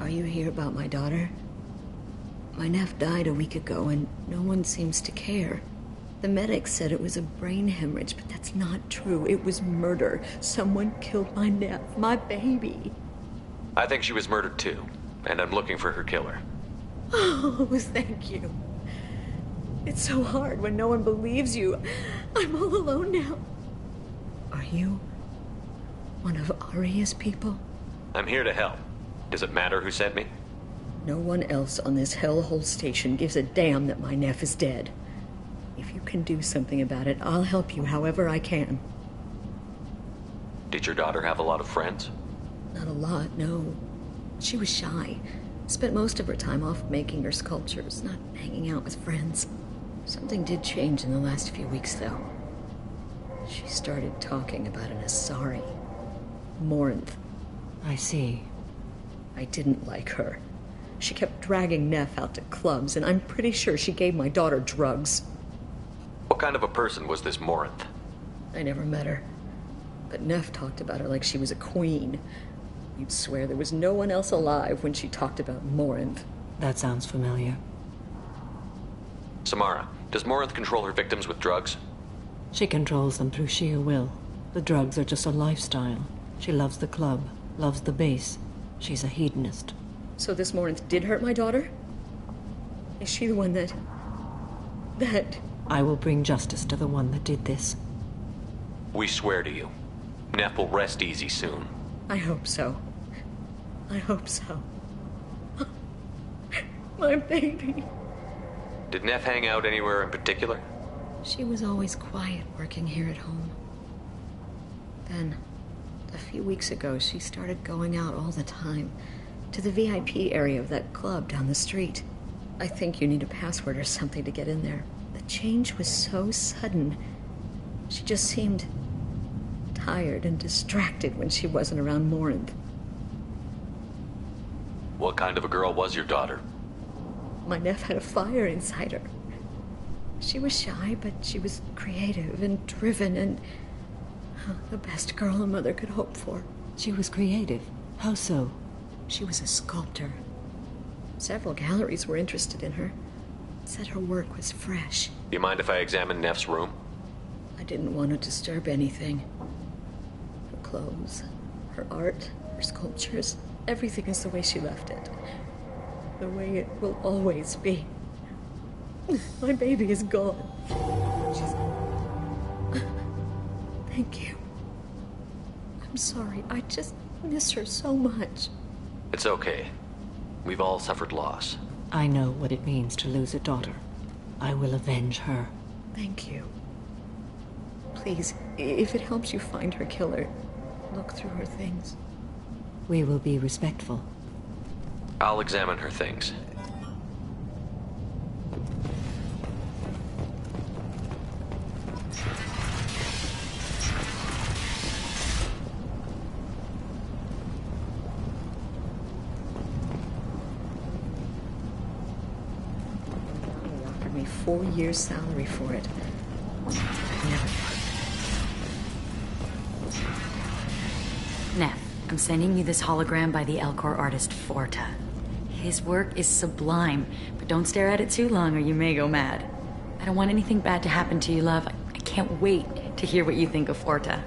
[SPEAKER 5] Are you here about my daughter? My nephew died a week ago and no one seems to care. The medics said it was a brain hemorrhage, but that's not true. It was murder. Someone killed my nephew, my baby.
[SPEAKER 2] I think she was murdered too, and I'm looking for her killer.
[SPEAKER 5] Oh, thank you. It's so hard when no one believes you. I'm all alone now. Are you one of Aria's people?
[SPEAKER 2] I'm here to help. Does it matter who sent me?
[SPEAKER 4] No one else on this hellhole station gives a damn that my nephew is dead. If you can do something about it, I'll help you however I can.
[SPEAKER 2] Did your daughter have a lot of friends?
[SPEAKER 4] Not a lot, no. She was shy. Spent most of her time off making her sculptures, not hanging out with friends. Something did change in the last few weeks, though. She started talking about an Asari. Morinth.
[SPEAKER 21] I see.
[SPEAKER 4] I didn't like her. She kept dragging Neff out to clubs, and I'm pretty sure she gave my daughter drugs.
[SPEAKER 2] What kind of a person was this Morinth?
[SPEAKER 4] I never met her. But Neff talked about her like she was a queen. You'd swear there was no one else alive when she talked about Morinth.
[SPEAKER 21] That sounds familiar.
[SPEAKER 2] Samara, does Morinth control her victims with drugs?
[SPEAKER 21] She controls them through sheer will. The drugs are just a lifestyle. She loves the club, loves the base. She's a hedonist.
[SPEAKER 4] So this Morinth did hurt my daughter? Is she the one that...
[SPEAKER 21] I will bring justice to the one that did this.
[SPEAKER 2] We swear to you. Neff will rest easy soon.
[SPEAKER 4] I hope so. I hope so. My baby.
[SPEAKER 2] Did Neff hang out anywhere in particular?
[SPEAKER 4] She was always quiet working here at home. Then, a few weeks ago, she started going out all the time to the VIP area of that club down the street. I think you need a password or something to get in there. The change was so sudden. She just seemed tired and distracted when she wasn't around Morinth.
[SPEAKER 2] What kind of a girl was your daughter?
[SPEAKER 4] My nephew had a fire inside her. She was shy, but she was creative and driven and the best girl a mother could hope for.
[SPEAKER 21] She was creative? How so?
[SPEAKER 4] She was a sculptor. Several galleries were interested in her. Said her work was fresh.
[SPEAKER 2] Do you mind if I examine Neff's room?
[SPEAKER 4] I didn't want to disturb anything. Her clothes, her art, her sculptures, everything is the way she left it. The way it will always be. My baby is gone. Thank you. I'm sorry. I just miss her so much.
[SPEAKER 2] It's okay. We've all suffered loss.
[SPEAKER 21] I know what it means to lose a daughter. I will avenge her.
[SPEAKER 4] Thank you. Please, if it helps you find her killer, look through her things.
[SPEAKER 21] We will be respectful.
[SPEAKER 2] I'll examine her things.
[SPEAKER 4] He offered me 4 years' salary for it.
[SPEAKER 8] Neff, I'm sending you this hologram by the Elcor artist Forta. His work is sublime, but don't stare at it too long or you may go mad. I don't want anything bad to happen to you, love. I can't wait to hear what you think of Forta.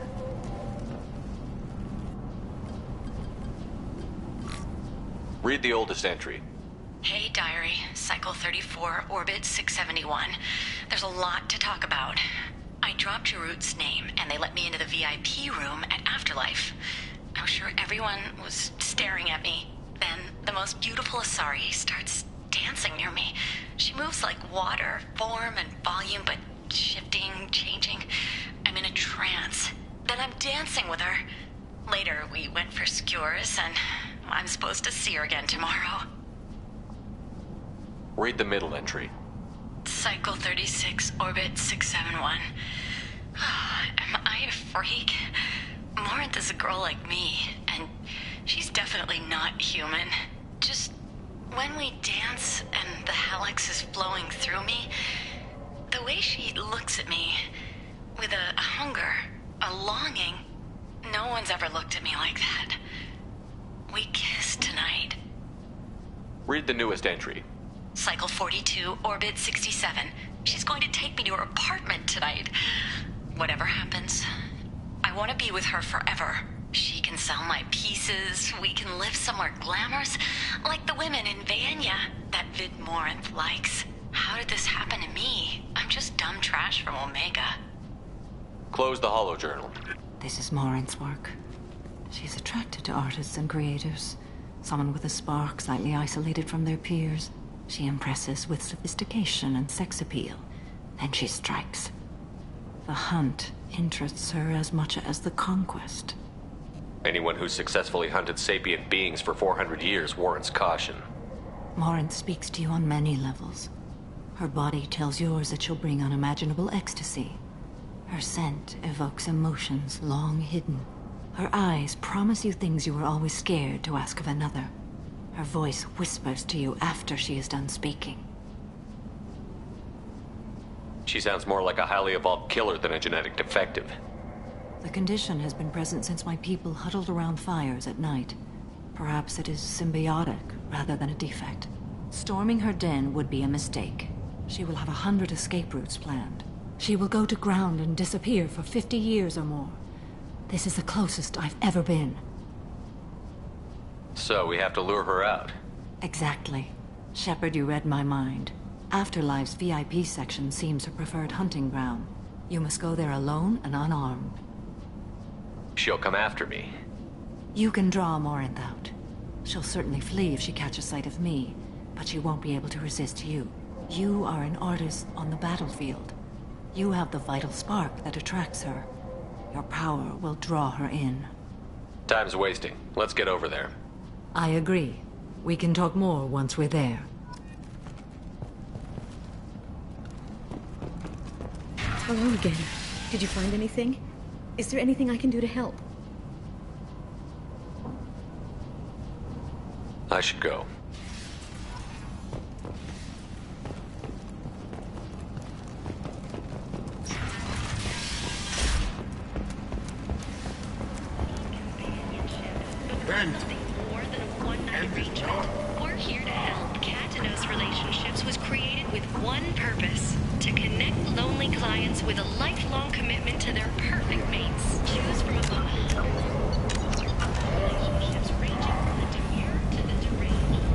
[SPEAKER 2] Read the oldest entry.
[SPEAKER 8] Hey, Diary. Cycle 34, Orbit 671. There's a lot to talk about. I dropped Jarut's name, and they let me into the VIP room at Afterlife. I was sure everyone was staring at me. Then the most beautiful Asari starts dancing near me. She moves like water, form and volume, but shifting, changing. I'm in a trance. Then I'm dancing with her. Later, we went for skewers, and I'm supposed to see her again tomorrow.
[SPEAKER 2] Read the middle entry.
[SPEAKER 8] Cycle 36, Orbit 671. Am I a freak? Morinth is a girl like me, and she's definitely not human. Just when we dance and the helix is flowing through me, the way she looks at me, with a hunger, a longing, no one's ever looked at me like that. We kissed tonight.
[SPEAKER 2] Read the newest entry.
[SPEAKER 8] Cycle 42, Orbit 67. She's going to take me to her apartment tonight. Whatever happens, I want to be with her forever. She can sell my pieces. We can live somewhere glamorous, like the women in Vanya that Vid Morinth likes. How did this happen to me? I'm just dumb trash from Omega.
[SPEAKER 2] Close the holo journal.
[SPEAKER 21] This is Morinth's work. She's attracted to artists and creators.
[SPEAKER 5] Someone with a spark, slightly isolated from their peers. She impresses with sophistication and sex appeal. Then she strikes. The hunt interests her as much as the conquest.
[SPEAKER 2] Anyone who's successfully hunted sapient beings for 400 years warrants caution.
[SPEAKER 5] Morinth speaks to you on many levels. Her body tells yours that she'll bring unimaginable ecstasy. Her scent evokes emotions long hidden. Her eyes promise you things you were always scared to ask of another. Her voice whispers to you after she is done speaking.
[SPEAKER 2] She sounds more like a highly evolved killer than a genetic defective.
[SPEAKER 5] The condition has been present since my people huddled around fires at night. Perhaps it is symbiotic rather than a defect. Storming her den would be a mistake. She will have 100 escape routes planned. She will go to ground and disappear for 50 years or more. This is the closest I've ever been.
[SPEAKER 2] So we have to lure her out.
[SPEAKER 5] Exactly. Shepard, you read my mind. Afterlife's VIP section seems her preferred hunting ground. You must go there alone and unarmed.
[SPEAKER 2] She'll come after me.
[SPEAKER 5] You can draw Morinth out. She'll certainly flee if she catches sight of me, but she won't be able to resist you. You are an artist on the battlefield. You have the vital spark that attracts her. Your power will draw her in.
[SPEAKER 2] Time's wasting. Let's get over there.
[SPEAKER 5] I agree. We can talk more once we're there.
[SPEAKER 4] Hello again. Did you find anything? Is there anything I can do to help?
[SPEAKER 2] I should go.
[SPEAKER 20] We're here to help. Katanos Relationships was created with one purpose: to connect lonely clients with a lifelong commitment to their perfect mates. Choose from above. Relationships ranging from the demure to the deranged.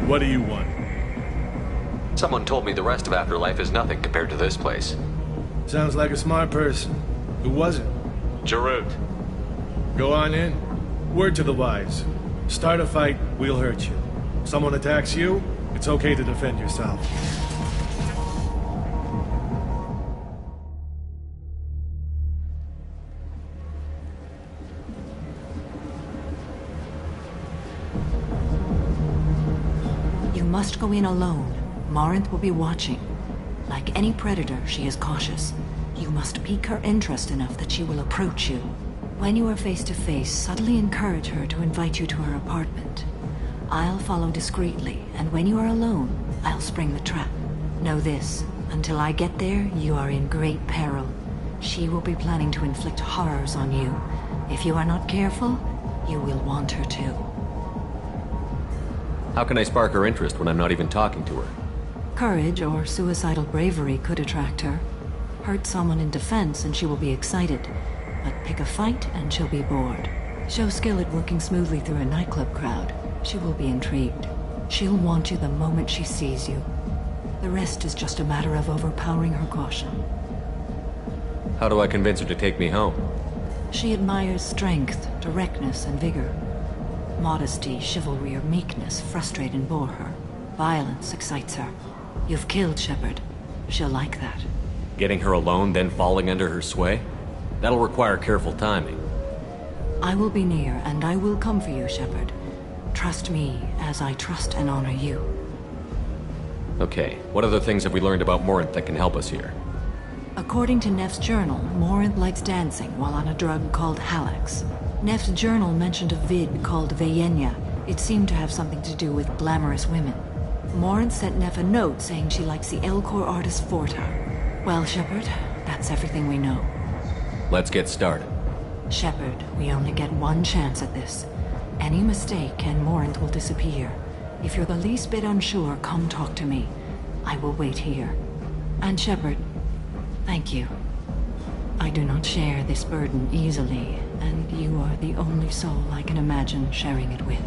[SPEAKER 7] What do you want?
[SPEAKER 2] Someone told me the rest of Afterlife is nothing compared to this place.
[SPEAKER 7] Sounds like a smart person. Who was it?
[SPEAKER 2] Jarut.
[SPEAKER 7] Go on in. Word to the wise. Start a fight, we'll hurt you. Someone attacks you, it's okay to defend yourself.
[SPEAKER 5] You must go in alone. Morinth will be watching. Like any predator, she is cautious. You must pique her interest enough that she will approach you. When you are face to face, subtly encourage her to invite you to her apartment. I'll follow discreetly, and when you are alone, I'll spring the trap. Know this, until I get there, you are in great peril. She will be planning to inflict horrors on you. If you are not careful, you will want her to.
[SPEAKER 2] How can I spark her interest when I'm not even talking to her?
[SPEAKER 5] Courage or suicidal bravery could attract her. Hurt someone in defense and she will be excited. But pick a fight and she'll be bored. Show skill at working smoothly through a nightclub crowd. She will be intrigued. She'll want you the moment she sees you. The rest is just a matter of overpowering her caution.
[SPEAKER 2] How do I convince her to take me home?
[SPEAKER 5] She admires strength, directness, and vigor. Modesty, chivalry, or meekness frustrate and bore her. Violence excites her. You've killed Shepard. She'll like that.
[SPEAKER 2] Getting her alone, then falling under her sway? That'll require careful timing.
[SPEAKER 5] I will be near, and I will come for you, Shepard. Trust me, as I trust and honor you.
[SPEAKER 2] Okay, what other things have we learned about Morinth that can help us here?
[SPEAKER 5] According to Neff's journal, Morinth likes dancing while on a drug called Halax. Neff's journal mentioned a vid called Veyenya. It seemed to have something to do with glamorous women. Morinth sent Neff a note saying she likes the Elcor artist Forta. Well, Shepard, that's everything we know.
[SPEAKER 2] Let's get started.
[SPEAKER 5] Shepard, we only get one chance at this. Any mistake and Morinth will disappear. If you're the least bit unsure, come talk to me. I will wait here. And Shepard, thank you. I do not share this burden easily, and you are the only soul I can imagine sharing it with.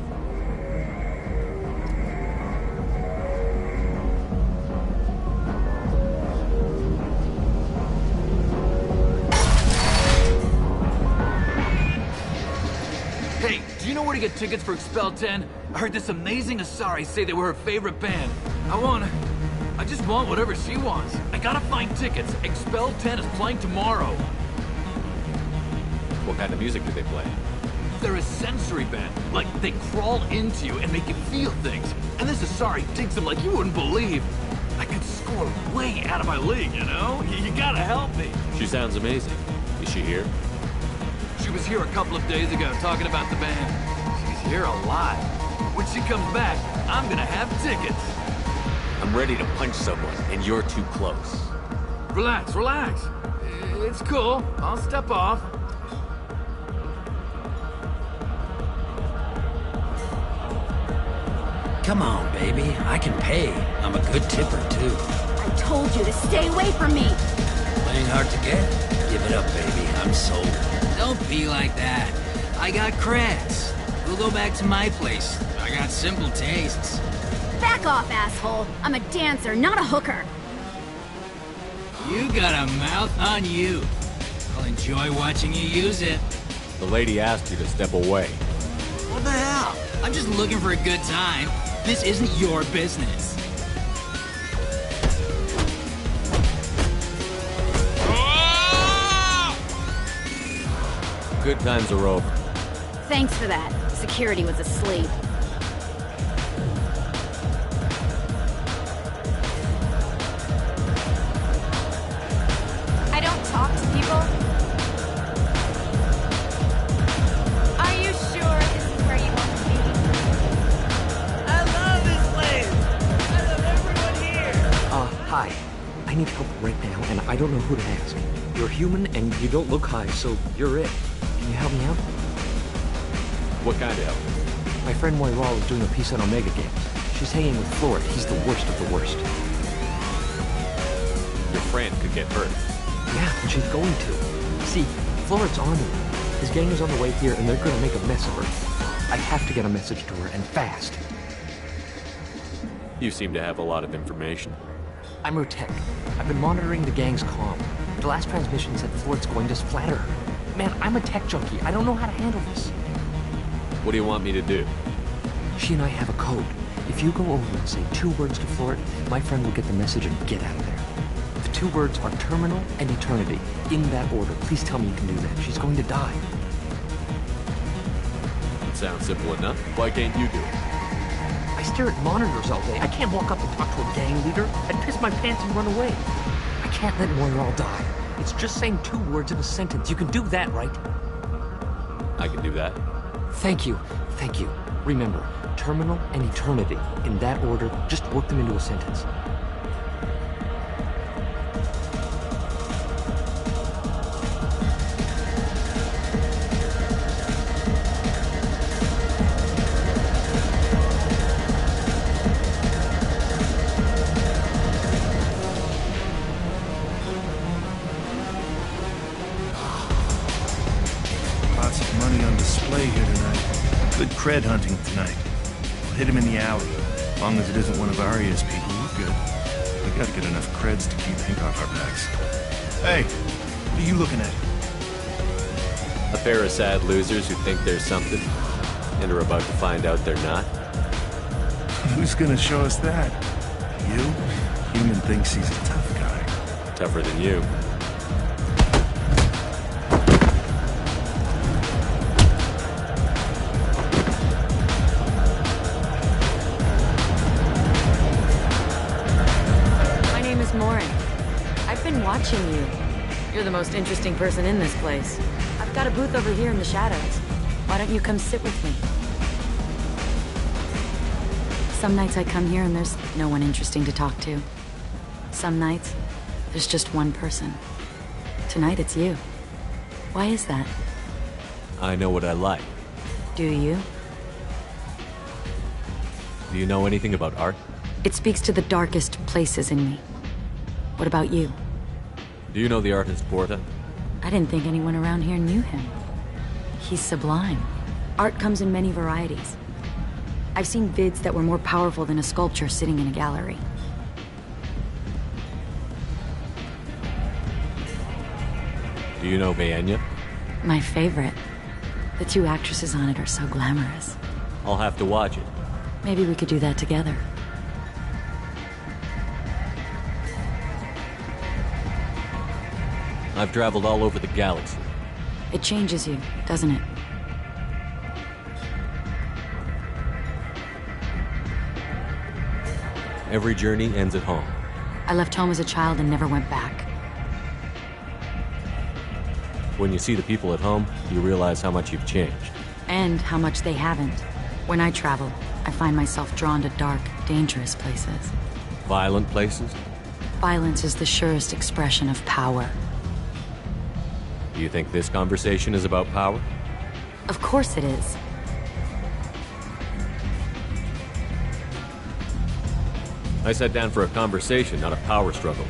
[SPEAKER 11] to get tickets for Expel 10. I heard this amazing Asari say they were her favorite band. I just want whatever she wants. I gotta find tickets. Expel 10 is playing tomorrow.
[SPEAKER 2] What kind of music do they play?
[SPEAKER 11] They're a sensory band. Like, they crawl into you and make you feel things. And this Asari digs them like you wouldn't believe. I could score way out of my league, you know? You gotta help me.
[SPEAKER 2] She sounds amazing. Is she here?
[SPEAKER 11] She was here a couple of days ago talking about the band. She's here a lot. When she comes back, I'm gonna have tickets.
[SPEAKER 2] I'm ready to punch someone, and you're too close.
[SPEAKER 11] Relax, relax. It's cool. I'll step off.
[SPEAKER 14] Come on, baby. I can pay. I'm a good tipper, too.
[SPEAKER 13] I told you to stay away from me.
[SPEAKER 14] Playing hard to get? Give it up, baby. I'm sold.
[SPEAKER 23] Don't be like that. I got creds. We'll go back to my place. I got simple tastes.
[SPEAKER 13] Back off, asshole. I'm a dancer, not a hooker.
[SPEAKER 23] You got a mouth on you. I'll enjoy watching you use it.
[SPEAKER 2] The lady asked you to step away.
[SPEAKER 23] What the hell? I'm just looking for a good time. This isn't your business.
[SPEAKER 2] Good times are over.
[SPEAKER 13] Thanks for that. Security was asleep.
[SPEAKER 24] I don't talk to people. Are you sure this is where you want to be?
[SPEAKER 23] I love this place! I love everyone here!
[SPEAKER 25] Hi. I need help right now, and I don't know who to ask. You're human, and you don't look high, so you're it. Can you help me out?
[SPEAKER 2] What kind of help?
[SPEAKER 25] My friend Moira is doing a piece on Omega Games. She's hanging with Floyd. He's the worst of the worst.
[SPEAKER 2] Your friend could get hurt.
[SPEAKER 25] Yeah, and she's going to. See, Floyd's on him. His gang is on the way here, and they're gonna make a mess of her. I have to get a message to her, and fast.
[SPEAKER 2] You seem to have a lot of information.
[SPEAKER 25] I'm her tech. I've been monitoring the gang's comm. The last transmission said Floyd's going to splatter her. Man, I'm a tech junkie. I don't know how to handle this.
[SPEAKER 2] What do you want me to do?
[SPEAKER 25] She and I have a code. If you go over and say 2 words to Floyd, my friend will get the message and get out of there. The 2 words are terminal and eternity. In that order. Please tell me you can do that. She's going to die.
[SPEAKER 2] It sounds simple enough. Why can't you do it?
[SPEAKER 25] I stare at monitors all day. I can't walk up and talk to a gang leader. I'd piss my pants and run away. I can't let Moira die. It's just saying 2 words in a sentence. You can do that, right?
[SPEAKER 2] I can do that.
[SPEAKER 25] Thank you. Thank you. Remember, terminal and eternity. In that order, just work them into a sentence.
[SPEAKER 7] Cred hunting tonight. We'll hit him in the alley. As long as it isn't one of Arya's people, we're good. We gotta get enough creds to keep ink off our backs. Hey, what are you looking at?
[SPEAKER 2] A pair of sad losers who think they're something and are about to find out they're not.
[SPEAKER 7] Who's gonna show us that? You? Human thinks he's a tough guy.
[SPEAKER 2] Tougher than you.
[SPEAKER 4] Watching you. You're the most interesting person in this place. I've got a booth over here in the shadows. Why don't you come sit with me? Some nights I come here and there's no one interesting to talk to. Some nights, there's just one person. Tonight it's you. Why is that?
[SPEAKER 2] I know what I like.
[SPEAKER 4] Do you?
[SPEAKER 2] Do you know anything about art?
[SPEAKER 4] It speaks to the darkest places in me. What about you?
[SPEAKER 2] Do you know the artist Porta?
[SPEAKER 4] I didn't think anyone around here knew him. He's sublime. Art comes in many varieties. I've seen vids that were more powerful than a sculpture sitting in a gallery.
[SPEAKER 2] Do you know Vaenya?
[SPEAKER 4] My favorite. The two actresses on it are so glamorous.
[SPEAKER 2] I'll have to watch it.
[SPEAKER 4] Maybe we could do that together.
[SPEAKER 2] I've traveled all over the galaxy.
[SPEAKER 4] It changes you, doesn't it?
[SPEAKER 2] Every journey ends at home.
[SPEAKER 4] I left home as a child and never went back.
[SPEAKER 2] When you see the people at home, you realize how much you've changed.
[SPEAKER 4] And how much they haven't. When I travel, I find myself drawn to dark, dangerous places.
[SPEAKER 2] Violent places?
[SPEAKER 4] Violence is the surest expression of power.
[SPEAKER 2] Do you think this conversation is about power?
[SPEAKER 4] Of course it is.
[SPEAKER 2] I sat down for a conversation, not a power struggle.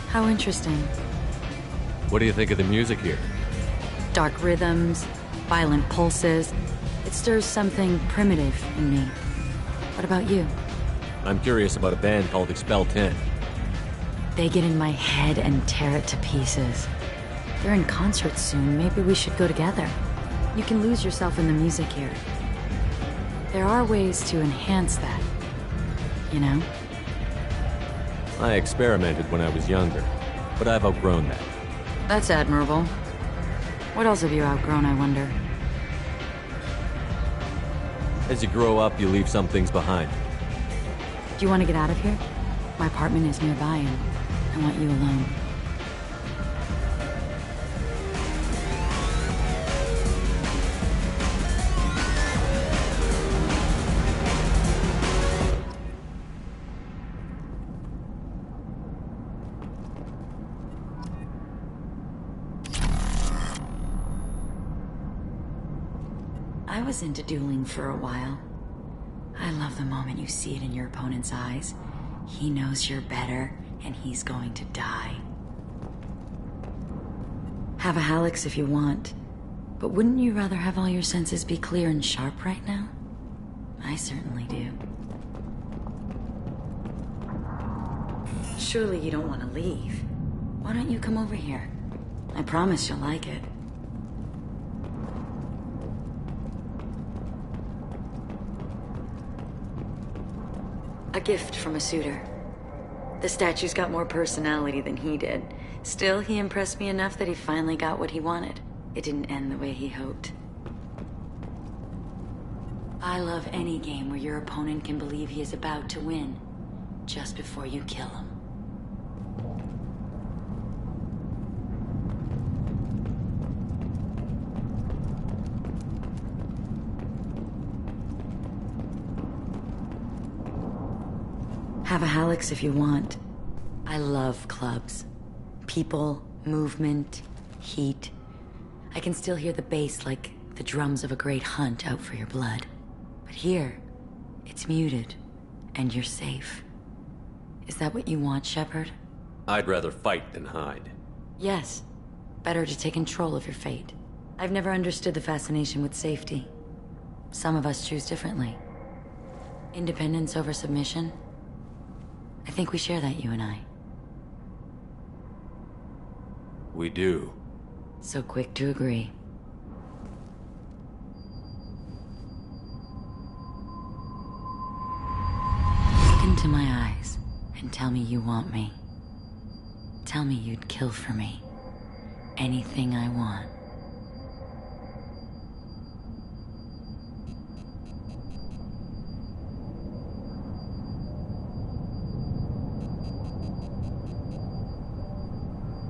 [SPEAKER 4] How interesting.
[SPEAKER 2] What do you think of the music here?
[SPEAKER 4] Dark rhythms, violent pulses. It stirs something primitive in me. What about you?
[SPEAKER 2] I'm curious about a band called Expel 10.
[SPEAKER 4] They get in my head and tear it to pieces. They're in concert soon. Maybe we should go together. You can lose yourself in the music here. There are ways to enhance that, you know?
[SPEAKER 2] I experimented when I was younger, but I've outgrown that.
[SPEAKER 4] That's admirable. What else have you outgrown, I wonder?
[SPEAKER 2] As you grow up, you leave some things behind.
[SPEAKER 4] Do you want to get out of here? My apartment is nearby and I want you alone. I was into dueling for a while. I love the moment you see it in your opponent's eyes. He knows you're better, and he's going to die. Have a Hallex if you want, but wouldn't you rather have all your senses be clear and sharp right now? I certainly do. Surely you don't want to leave. Why don't you come over here? I promise you'll like it. A gift from a suitor. The statue's got more personality than he did. Still, he impressed me enough that he finally got what he wanted. It didn't end the way he hoped. I love any game where your opponent can believe he is about to win, just before you kill him. Have a Hallex if you want. I love clubs. People, movement, heat. I can still hear the bass like the drums of a great hunt out for your blood. But here, it's muted, and you're safe. Is that what you want, Shepard?
[SPEAKER 2] I'd rather fight than hide.
[SPEAKER 4] Yes. Better to take control of your fate. I've never understood the fascination with safety. Some of us choose differently. Independence over submission? I think we share that, you and I.
[SPEAKER 2] We do.
[SPEAKER 4] So quick to agree. Look into my eyes and tell me you want me. Tell me you'd kill for me. Anything I want.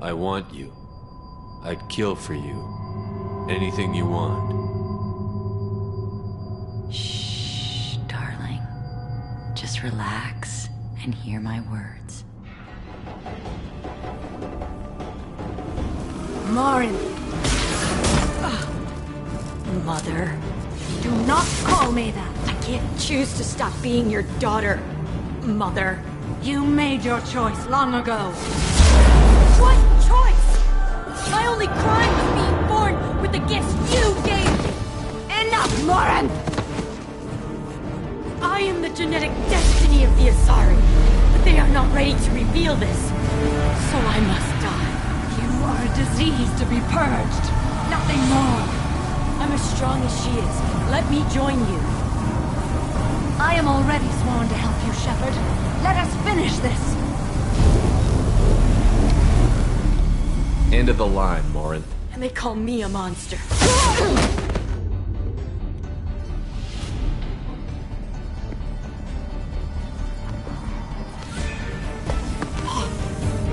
[SPEAKER 2] I want you. I'd kill for you. Anything you want.
[SPEAKER 4] Shh, darling. Just relax and hear my words.
[SPEAKER 5] Morin!
[SPEAKER 4] Mother.
[SPEAKER 5] Do not call me that!
[SPEAKER 4] I can't choose to stop being your daughter, Mother.
[SPEAKER 5] You made your choice long ago.
[SPEAKER 4] What choice? My only crime was being born with the gifts you gave me.
[SPEAKER 5] Enough, Morin!
[SPEAKER 4] I am the genetic destiny of the Asari, but they are not ready to reveal this. So I must die.
[SPEAKER 5] You are a disease to be purged. Nothing more. I'm as strong as she is. Let me join you. I am already sworn to help you, Shepard. Let us finish this!
[SPEAKER 11] End of the line, Morinth.
[SPEAKER 5] And they call me a monster.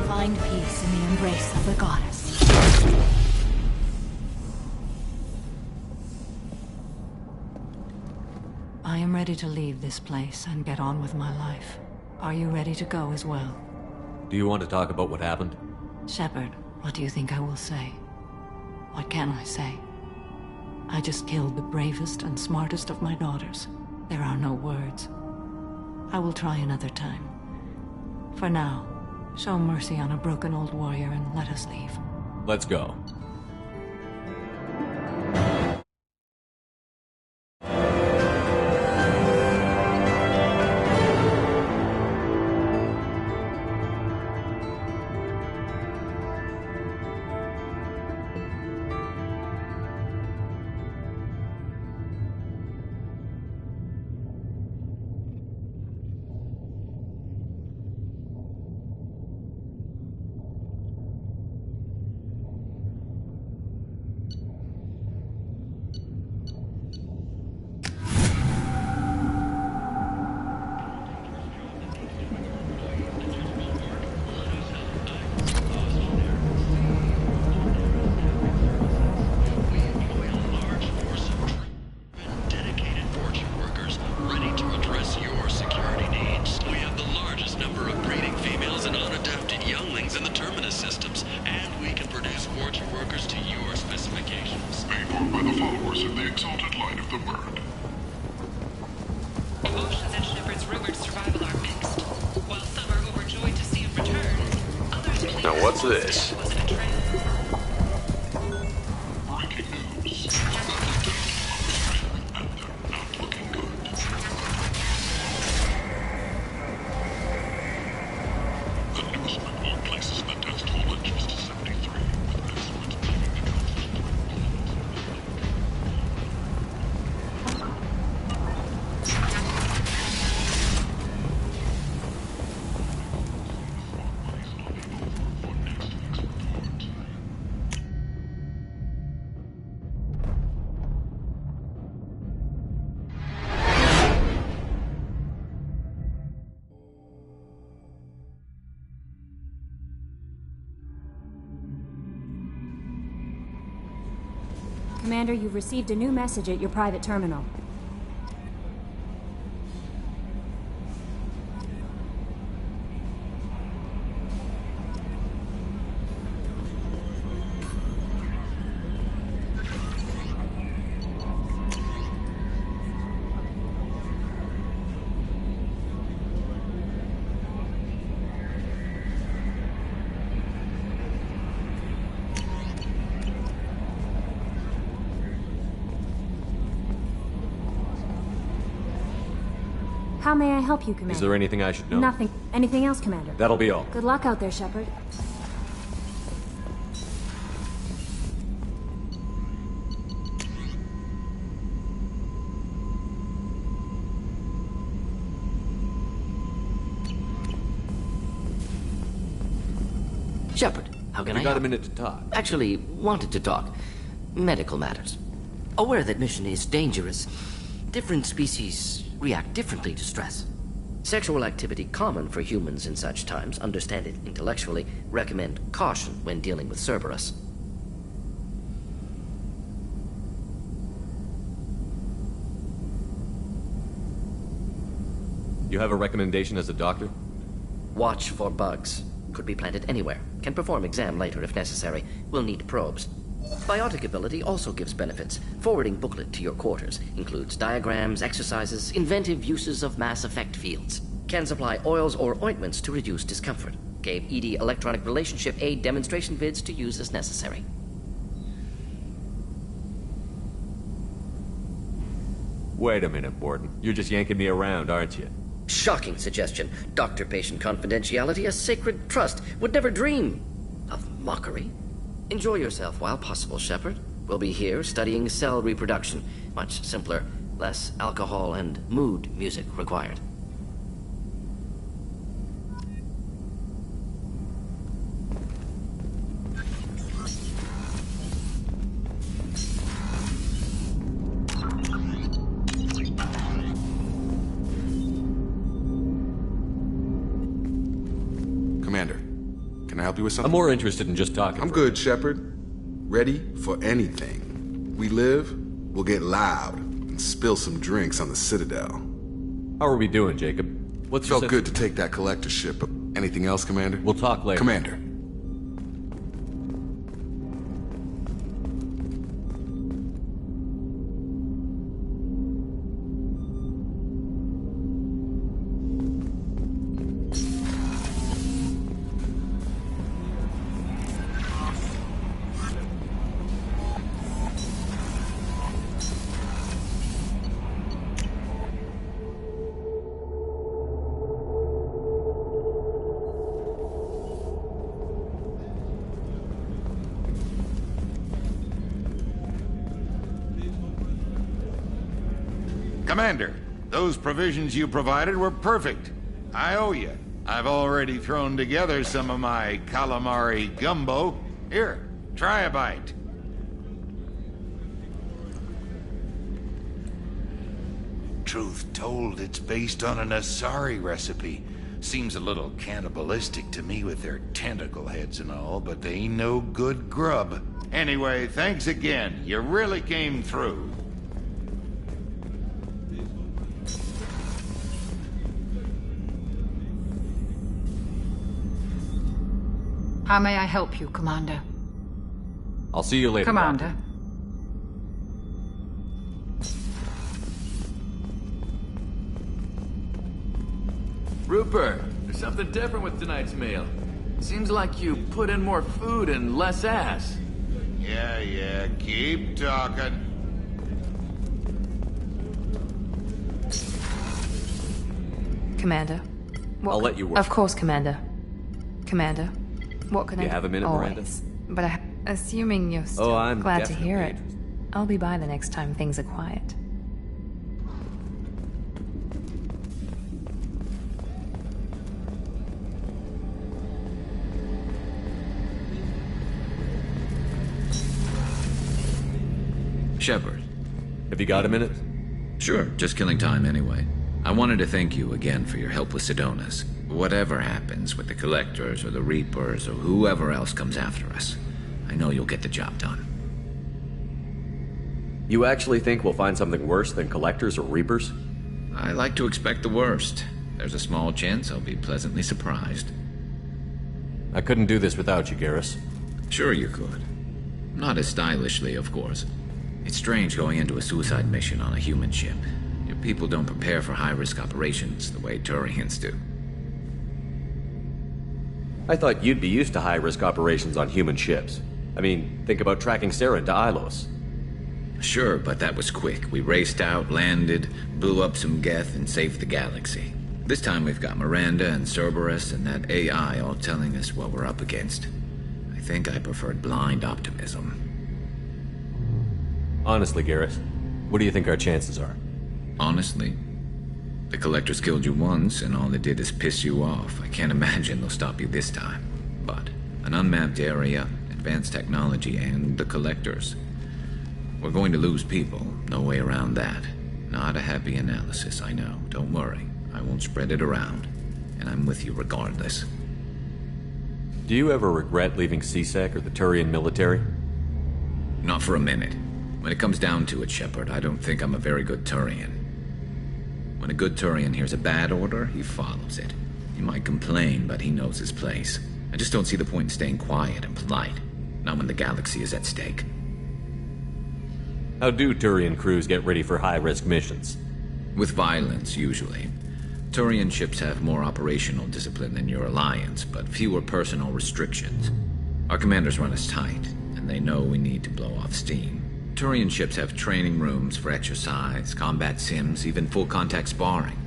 [SPEAKER 5] Find peace in the embrace of the goddess. I am ready to leave this place and get on with my life. Are you ready to go as well?
[SPEAKER 11] Do you want to talk about what happened?
[SPEAKER 5] Shepard, what do you think I will say? What can I say? I just killed the bravest and smartest of my daughters. There are no words. I will try another time. For now, show mercy on a broken old warrior and let us leave.
[SPEAKER 11] Let's go.
[SPEAKER 2] Now what's this?
[SPEAKER 6] Commander, you've received a new message at your private terminal. How may I help you, Commander?
[SPEAKER 11] Is there anything I should know?
[SPEAKER 6] Nothing. Anything else, Commander?
[SPEAKER 11] That'll be all.
[SPEAKER 6] Good luck out there, Shepard.
[SPEAKER 19] Shepard, how can I
[SPEAKER 11] You got
[SPEAKER 19] help?
[SPEAKER 11] a minute to talk.
[SPEAKER 19] Actually, wanted to talk. Medical matters. Aware that mission is dangerous. Different species react differently to stress. Sexual activity common for humans in such times, understand it intellectually, recommend caution when dealing with Cerberus.
[SPEAKER 11] You have a recommendation as a doctor?
[SPEAKER 19] Watch for bugs. Could be planted anywhere. Can perform exam later if necessary. Will need probes. Biotic ability also gives benefits. Forwarding booklet to your quarters. Includes diagrams, exercises, inventive uses of mass effect fields. Can supply oils or ointments to reduce discomfort. Gave ED electronic relationship aid demonstration vids to use as necessary.
[SPEAKER 11] Wait a minute, Borden. You're just yanking me around, aren't you?
[SPEAKER 19] Shocking suggestion. Doctor-patient confidentiality, a sacred trust. Would never dream of mockery. Enjoy yourself while possible, Shepard. We'll be here studying cell reproduction. Much simpler, less alcohol and mood music required.
[SPEAKER 9] Commander, can I help you with something?
[SPEAKER 2] I'm more interested in just talking.
[SPEAKER 9] I'm good, Shepard. Ready for anything. We live, we'll get loud, and spill some drinks on the Citadel.
[SPEAKER 2] How are we doing, Jacob? What's
[SPEAKER 9] Felt good to take that collector ship. Anything else, Commander?
[SPEAKER 2] We'll talk later.
[SPEAKER 9] Commander.
[SPEAKER 10] Commander, those provisions you provided were perfect. I owe you. I've already thrown together some of my calamari gumbo. Here, try a bite. Truth told, it's based on an Asari recipe. Seems a little cannibalistic to me with their tentacle heads and all, but they ain't no good grub. Anyway, thanks again. You really came through.
[SPEAKER 22] How may I help you, Commander?
[SPEAKER 2] I'll see you later,
[SPEAKER 22] Commander.
[SPEAKER 11] Rupert, there's something different with tonight's meal. Seems like you put in more food and less ass.
[SPEAKER 10] Yeah, keep talking.
[SPEAKER 12] Commander.
[SPEAKER 2] I'll let you work.
[SPEAKER 12] Of course, Commander. Commander, what can I do?
[SPEAKER 2] You have a minute,
[SPEAKER 12] Always. But assuming you're still
[SPEAKER 2] I'm
[SPEAKER 12] glad to hear it,
[SPEAKER 2] definitely
[SPEAKER 12] I'll be by the next time things are quiet.
[SPEAKER 16] Shepard.
[SPEAKER 2] Have you got a minute?
[SPEAKER 16] Sure, just killing time anyway. I wanted to thank you again for your help with Sedonis. Whatever happens with the Collectors or the Reapers or whoever else comes after us, I know you'll get the job done.
[SPEAKER 2] You actually think we'll find something worse than Collectors or Reapers?
[SPEAKER 16] I like to expect the worst. There's a small chance I'll be pleasantly surprised.
[SPEAKER 2] I couldn't do this without you, Garrus.
[SPEAKER 16] Sure you could. Not as stylishly, of course. It's strange going into a suicide mission on a human ship. Your people don't prepare for high-risk operations the way Turians do.
[SPEAKER 2] I thought you'd be used to high-risk operations on human ships. I mean, think about tracking Sarah to Ilos.
[SPEAKER 16] Sure, but that was quick. We raced out, landed, blew up some Geth, and saved the galaxy. This time we've got Miranda and Cerberus and that AI all telling us what we're up against. I think I preferred blind optimism.
[SPEAKER 2] Honestly, Garrus, what do you think our chances are?
[SPEAKER 16] Honestly? The Collectors killed you once, and all they did is piss you off. I can't imagine they'll stop you this time. But an unmapped area, advanced technology, and the Collectors. We're going to lose people. No way around that. Not a happy analysis, I know. Don't worry. I won't spread it around. And I'm with you regardless.
[SPEAKER 2] Do you ever regret leaving CSEC or the Turian military?
[SPEAKER 16] Not for a minute. When it comes down to it, Shepard, I don't think I'm a very good Turian. When a good Turian hears a bad order, he follows it. He might complain, but he knows his place. I just don't see the point in staying quiet and polite. Not when the galaxy is at stake.
[SPEAKER 2] How do Turian crews get ready for high-risk missions?
[SPEAKER 16] With violence, usually. Turian ships have more operational discipline than your alliance, but fewer personal restrictions. Our commanders run us tight, and they know we need to blow off steam. Turian ships have training rooms for exercise, combat sims, even full-contact sparring.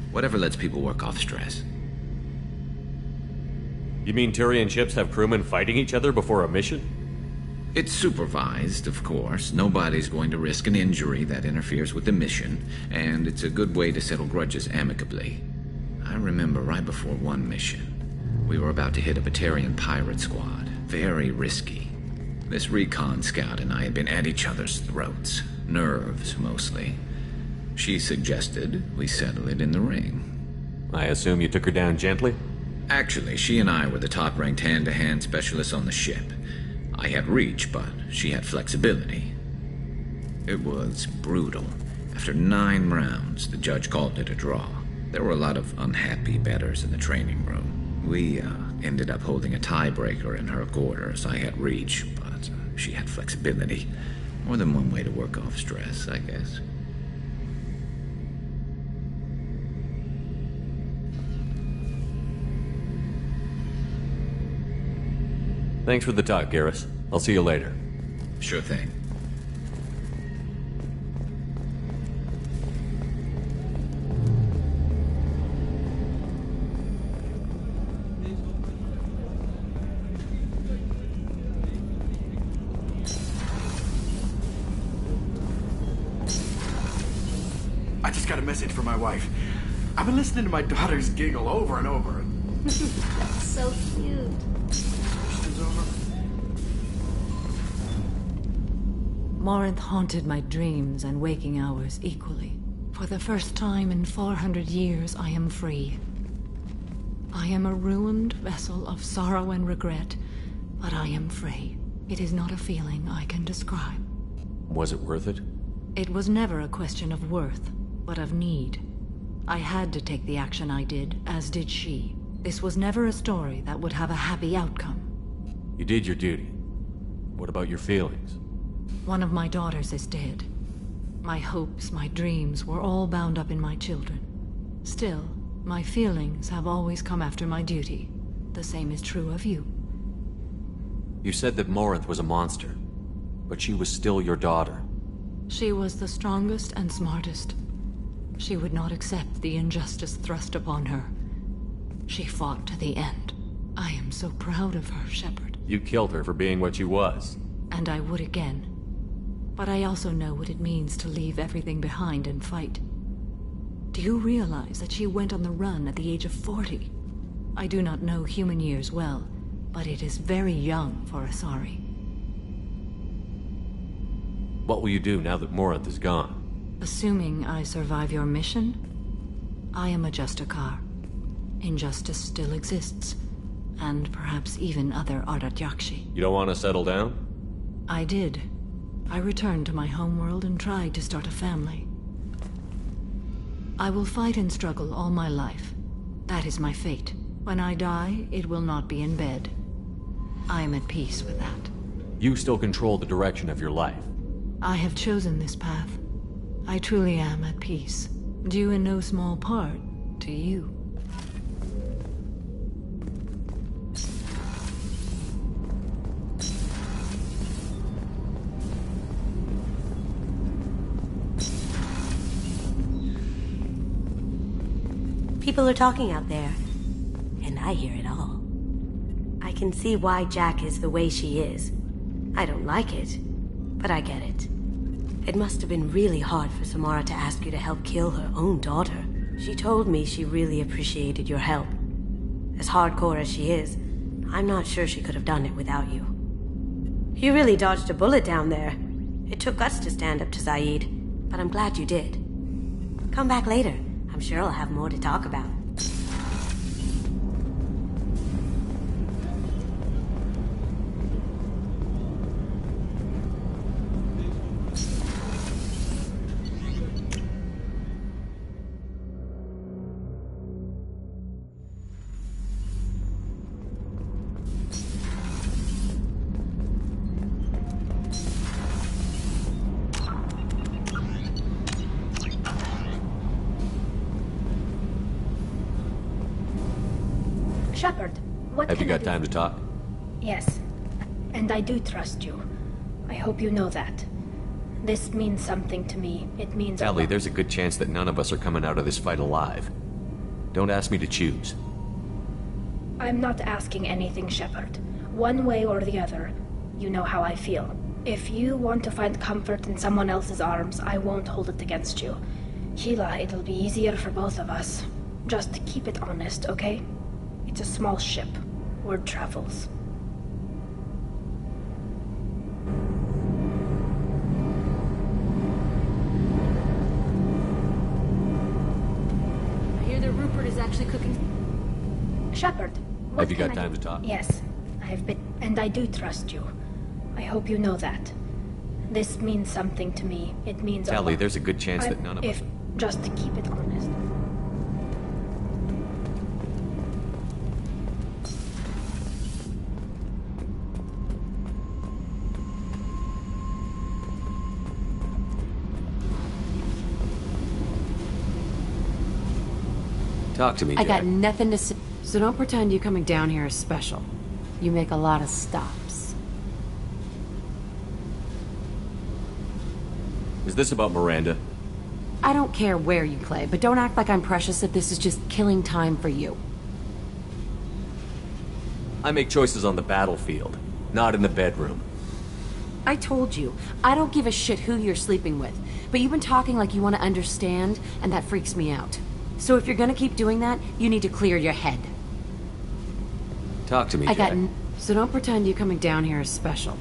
[SPEAKER 16] Whatever lets people work off stress.
[SPEAKER 2] You mean Turian ships have crewmen fighting each other before a mission?
[SPEAKER 16] It's supervised, of course. Nobody's going to risk an injury that interferes with the mission, and it's a good way to settle grudges amicably. I remember right before one mission, we were about to hit a Batarian pirate squad. Very risky. This recon scout and I had been at each other's throats. Nerves, mostly. She suggested we settle it in the ring.
[SPEAKER 2] I assume you took her down gently?
[SPEAKER 16] Actually, she and I were the top-ranked hand-to-hand specialists on the ship. I had reach, but she had flexibility. It was brutal. After 9 rounds, the judge called it a draw. There were a lot of unhappy bettors in the training room. We ended up holding a tiebreaker in her quarters. I had reach, but she had flexibility. More than one way to work off stress, I guess.
[SPEAKER 2] Thanks for the talk, Garrus. I'll see you later.
[SPEAKER 16] Sure thing.
[SPEAKER 1] I just got a message from my wife. I've been listening to my daughters giggle over and over.
[SPEAKER 4] That's so cute.
[SPEAKER 5] Morinth haunted my dreams and waking hours equally. For the first time in 400 years, I am free. I am a ruined vessel of sorrow and regret, but I am free. It is not a feeling I can describe.
[SPEAKER 2] Was it worth it?
[SPEAKER 5] It was never a question of worth, but of need. I had to take the action I did, as did she. This was never a story that would have a happy outcome.
[SPEAKER 2] You did your duty. What about your feelings?
[SPEAKER 5] One of my daughters is dead. My hopes, my dreams were all bound up in my children. Still, my feelings have always come after my duty. The same is true of you.
[SPEAKER 2] You said that Morinth was a monster, but she was still your daughter.
[SPEAKER 5] She was the strongest and smartest. She would not accept the injustice thrust upon her. She fought to the end. I am so proud of her, Shepard.
[SPEAKER 2] You killed her for being what she was.
[SPEAKER 5] And I would again. But I also know what it means to leave everything behind and fight. Do you realize that she went on the run at the age of 40? I do not know human years well, but it is very young for Asari.
[SPEAKER 2] What will you do now that Morinth is gone?
[SPEAKER 5] Assuming I survive your mission, I am a Justicar. Injustice still exists, and perhaps even other Ardat-Yakshi.
[SPEAKER 2] You don't want to settle down?
[SPEAKER 5] I did. I returned to my homeworld and tried to start a family. I will fight and struggle all my life. That is my fate. When I die, it will not be in bed. I am at peace with that.
[SPEAKER 2] You still control the direction of your life.
[SPEAKER 5] I have chosen this path. I truly am at peace, due in no small part to you.
[SPEAKER 3] People are talking out there, and I hear it all. I can see why Jack is the way she is. I don't like it, but I get it. It must have been really hard for Samara to ask you to help kill her own daughter. She told me she really appreciated your help. As hardcore as she is, I'm not sure she could have done it without you. You really dodged a bullet down there. It took guts to stand up to Zaid, but I'm glad you did. Come back later. I'm sure I'll have more to talk about.
[SPEAKER 15] Shepard, what
[SPEAKER 2] Have you
[SPEAKER 15] can I
[SPEAKER 2] got
[SPEAKER 15] do?
[SPEAKER 2] time to talk?
[SPEAKER 15] Yes, and I do trust you. I hope you know that. This means something to me. It means a
[SPEAKER 2] Ellie,
[SPEAKER 15] lot.
[SPEAKER 2] there's a good chance that none of us are coming out of this fight alive. Don't ask me to choose.
[SPEAKER 15] I'm not asking anything, Shepard. One way or the other. You know how I feel. If you want to find comfort in someone else's arms, I won't hold it against you. Sheila, it'll be easier for both of us. Just keep it honest, okay? It's a small ship. Word travels.
[SPEAKER 22] I hear that Rupert is actually cooking.
[SPEAKER 15] Shepard, what
[SPEAKER 11] Have you
[SPEAKER 15] can
[SPEAKER 11] got time to talk?
[SPEAKER 15] Yes, I've been, and I do trust you. I hope you know that. This means something to me. It means a
[SPEAKER 11] Tally,
[SPEAKER 15] lot.
[SPEAKER 11] there's a good chance that none of us...
[SPEAKER 15] Just to keep it honest.
[SPEAKER 11] Talk to me,
[SPEAKER 22] I
[SPEAKER 11] Jack.
[SPEAKER 22] got nothing to say. So don't pretend you coming down here is special. You make a lot of stops.
[SPEAKER 11] Is this about Miranda?
[SPEAKER 22] I don't care where you play, but don't act like I'm precious if this is just killing time for you.
[SPEAKER 11] I make choices on the battlefield, not in the bedroom.
[SPEAKER 22] I told you, I don't give a shit who you're sleeping with, but you've been talking like you want to understand, and that freaks me out. So if you're gonna keep doing that, you need to clear your head.
[SPEAKER 11] Talk to me, Jack.
[SPEAKER 22] So don't pretend you coming down here is special.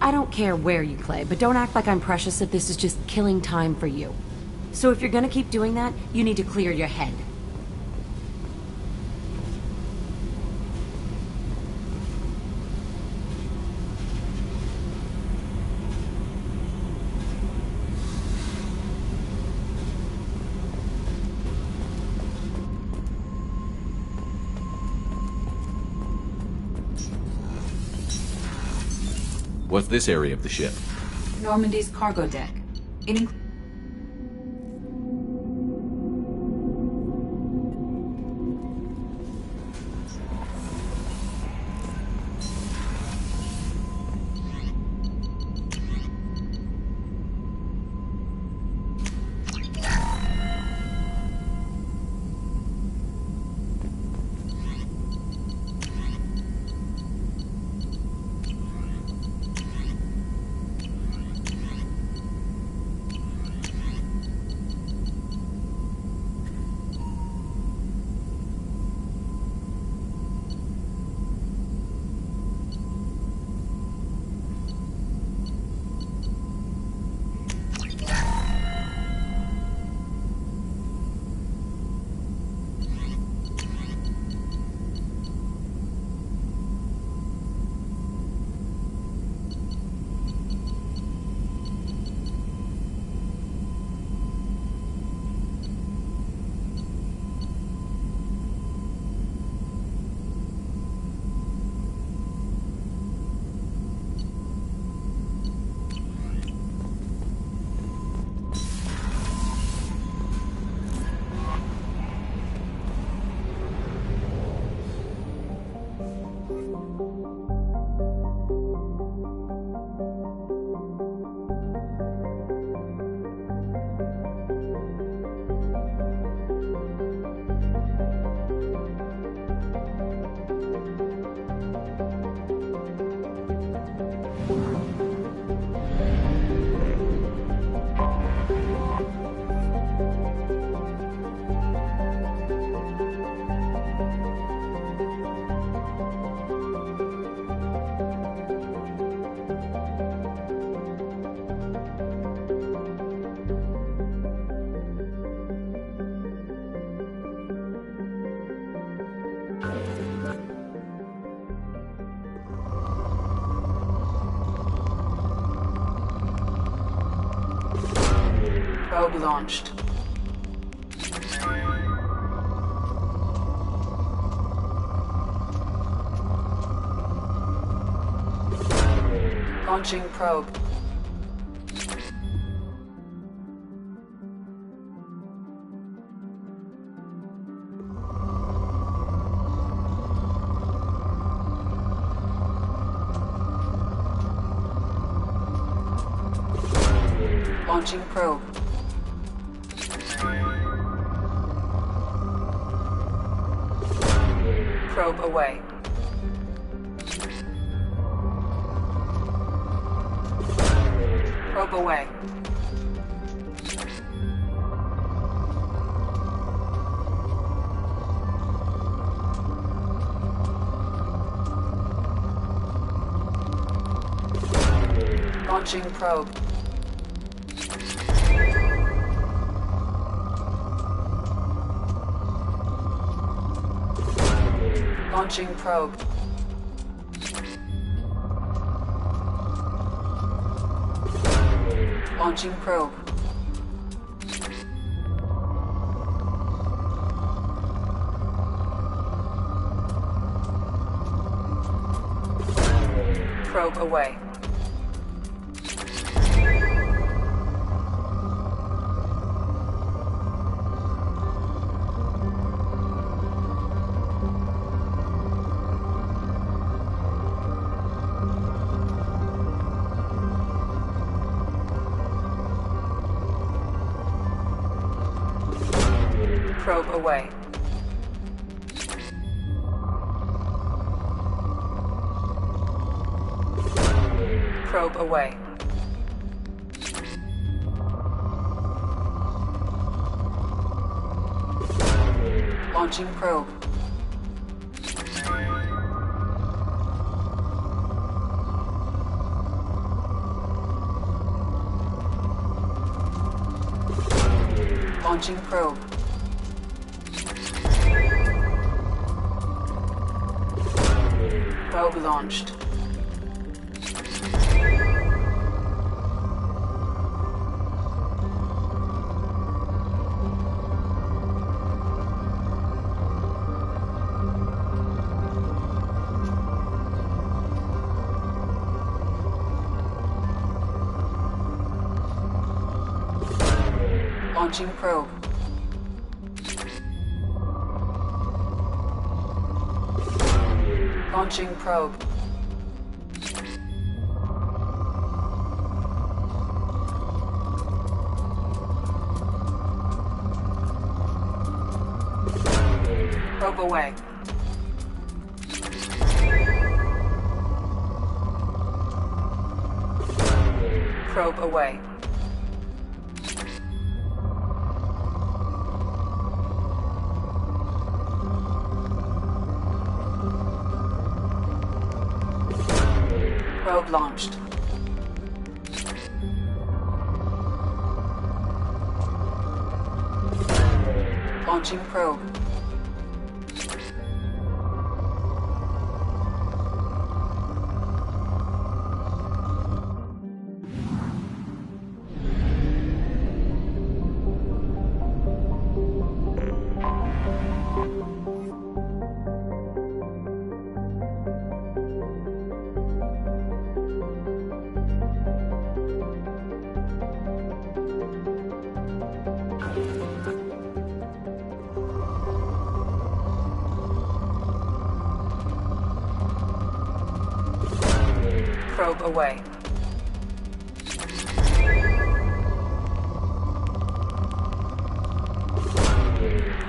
[SPEAKER 22] I don't care where you play, but don't act like I'm precious if this is just killing time for you. So if you're gonna keep doing that, you need to clear your head.
[SPEAKER 11] What's this area of the ship?
[SPEAKER 12] Normandy's cargo deck. It Probe launched. Launching probe. Launching probe. Probe away. Probe away. Launching probe. Launching probe. Launching probe. Probe away. Probe away. Probe away. Launching probe. Launching probe. Probe launched. Launching probe. Launching probe. Probe away. Probe away. Probe launched. Launching probe. Probe away.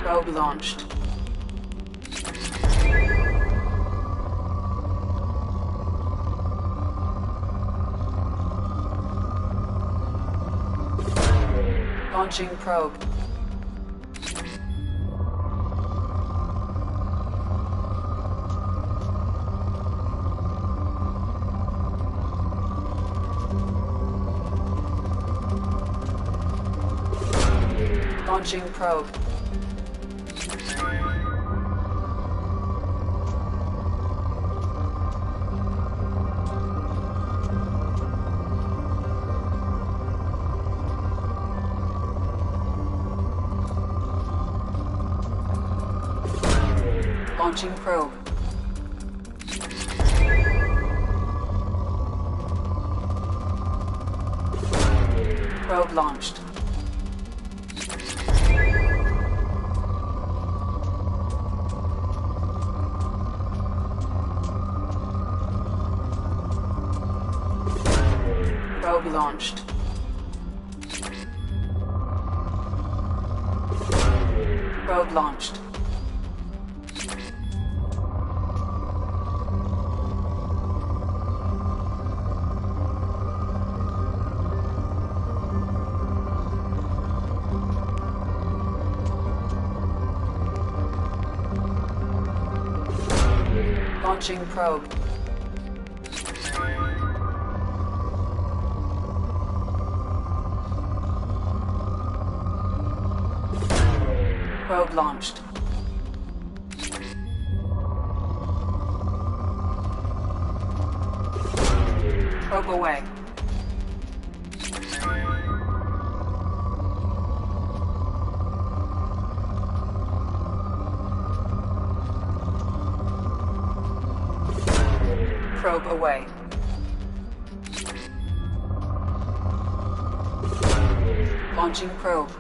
[SPEAKER 12] Probe launched. Launching probe. Launching probe. Launching probe. Probe launched. Probe launched. Probe launched.
[SPEAKER 22] Launching probe. Probe launched. Probe away. Probe away. Launching probe.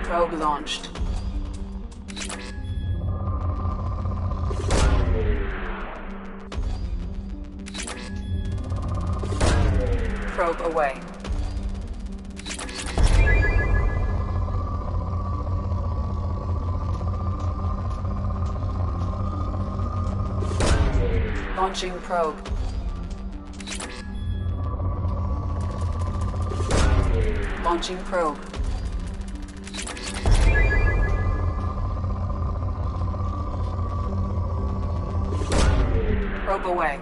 [SPEAKER 22] Probe launched. Probe away. Launching probe. Launching probe. Probe away.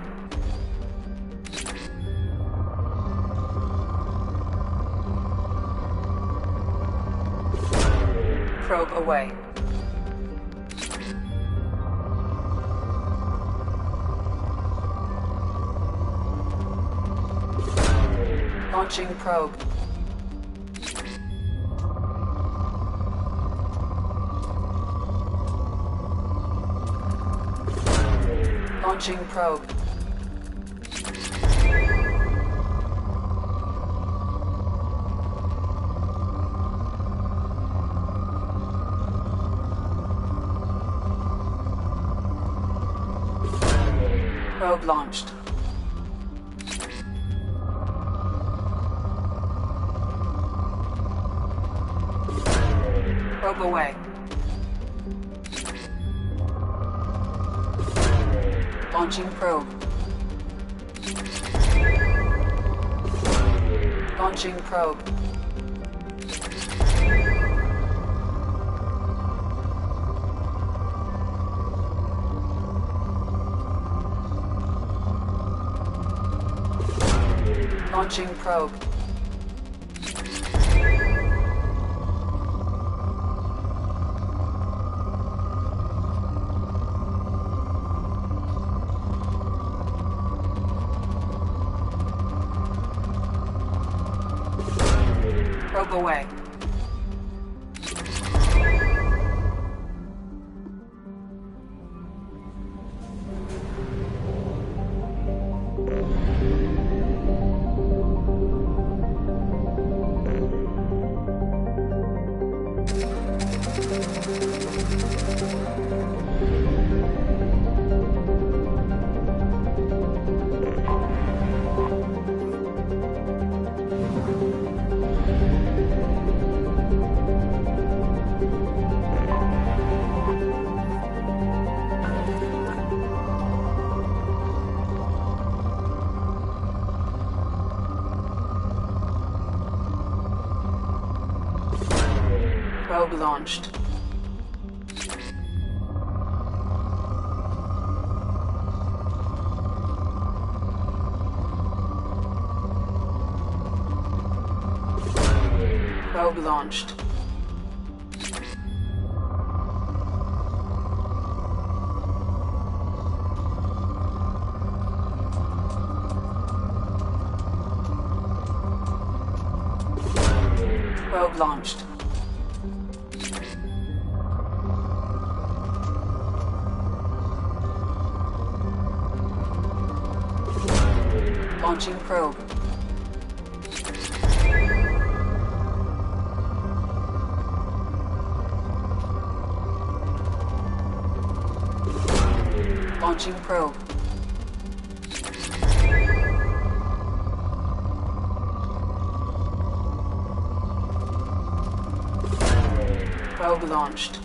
[SPEAKER 22] Probe away. Launching probe. Launching probe. Probe launched. Probe away. Launching probe. Launching probe. Launching probe. Probe away. Probe launched. Probe launched. Probe launched. Launching probe. Launching probe. Probe launched.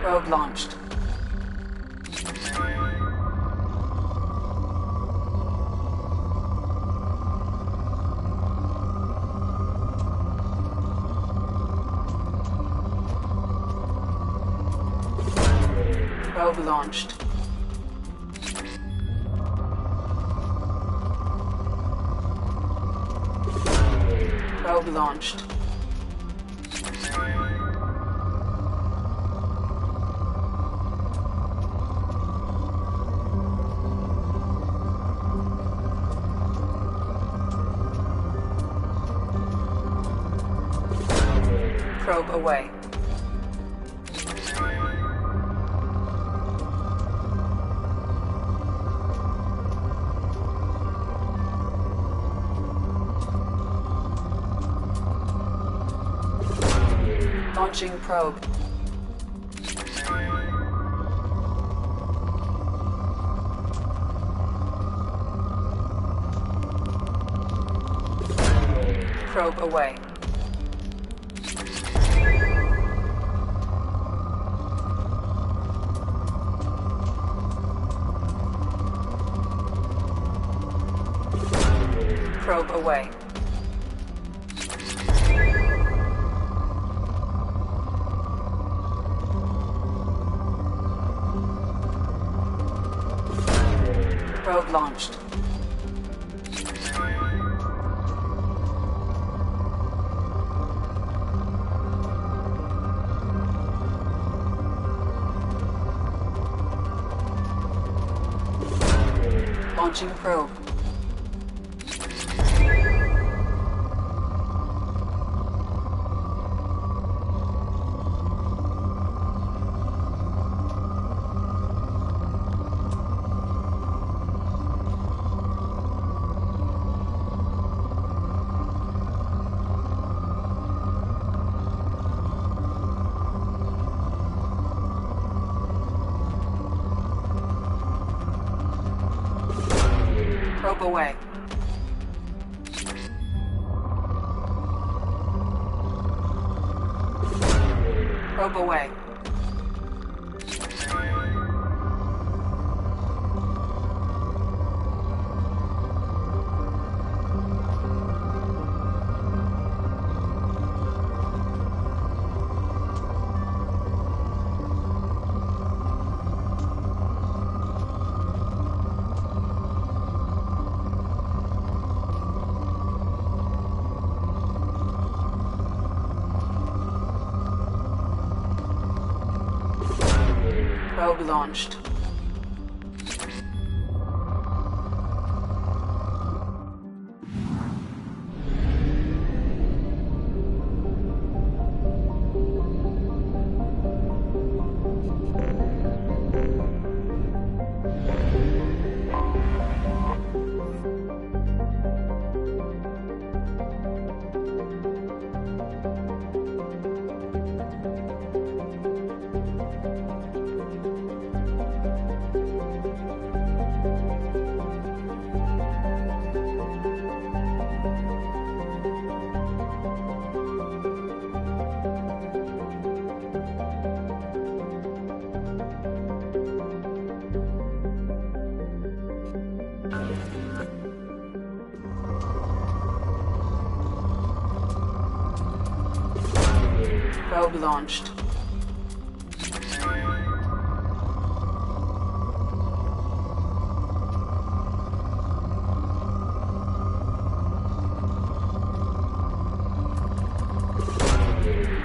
[SPEAKER 22] Probe launched. Probe launched. Probe launched. Probe away. Launching probe. Probe away. Probe away. Probe launched. Launching probe. Probe away. Probe away. Probe launched.
[SPEAKER 12] Probe launched.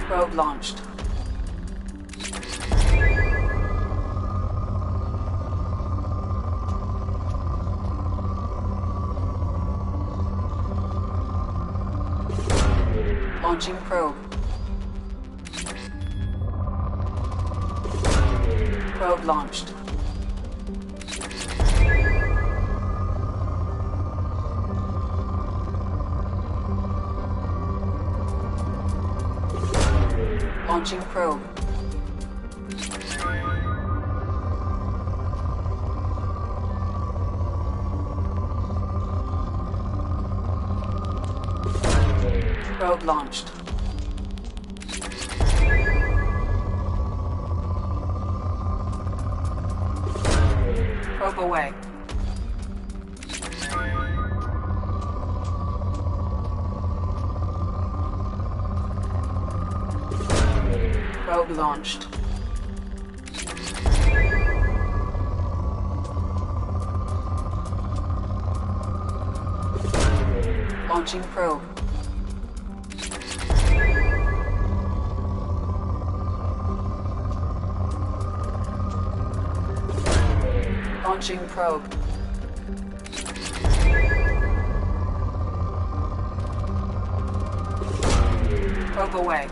[SPEAKER 12] Probe launched. Launching probe. Probe launched. Launching probe. Probe launched. Probe away. Probe launched. Launching probe. Launching probe. Probe away.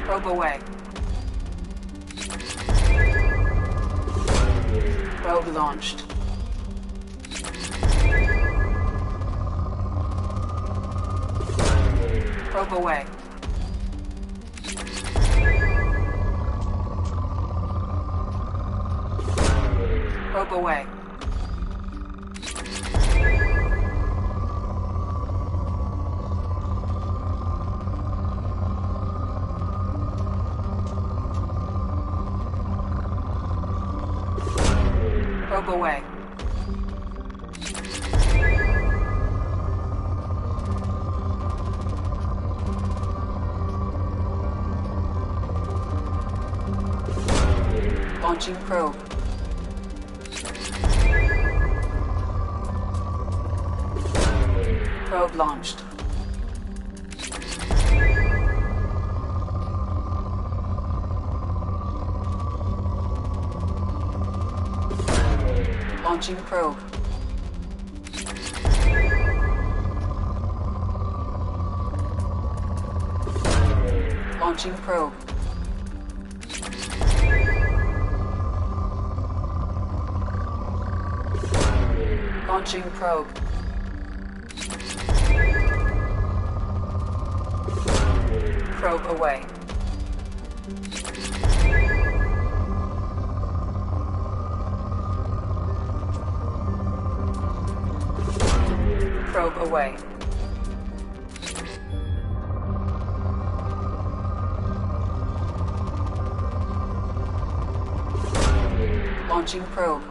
[SPEAKER 12] Probe away. Probe launched. Probe away. Probe away. Probe away. Launching probe. Probe launched. Launching probe. Launching probe. Launching probe. Probe away. Probe away. Launching probe.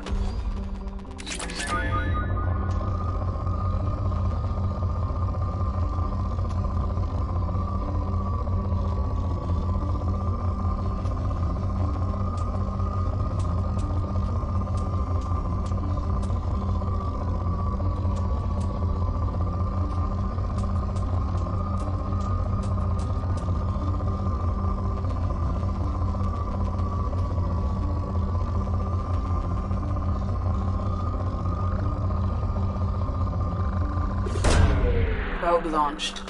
[SPEAKER 12] Probe launched.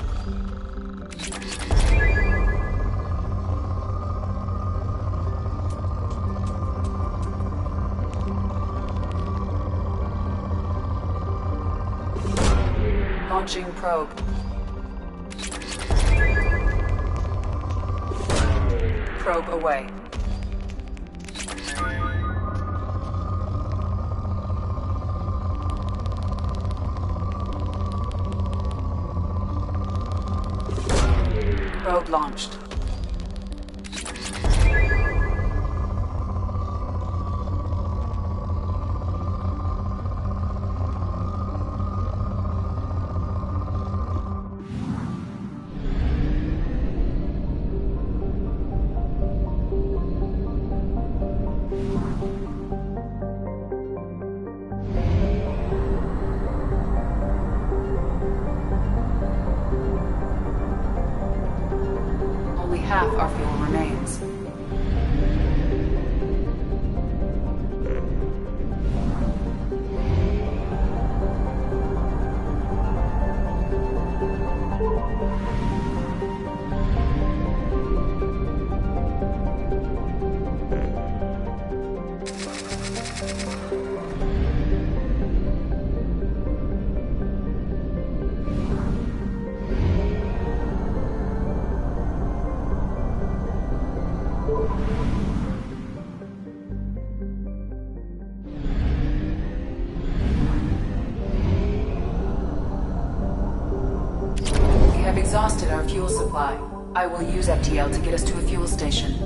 [SPEAKER 12] Launching probe. Probe away. Probe launched. Only half our fuel remains. We have exhausted our fuel supply. I will use FTL to get us to a fuel station.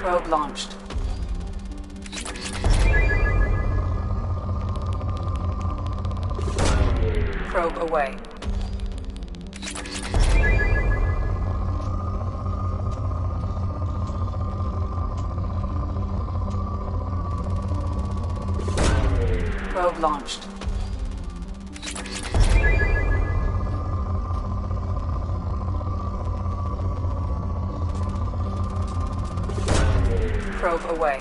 [SPEAKER 12] Probe launched. Probe away. Probe launched. Probe away.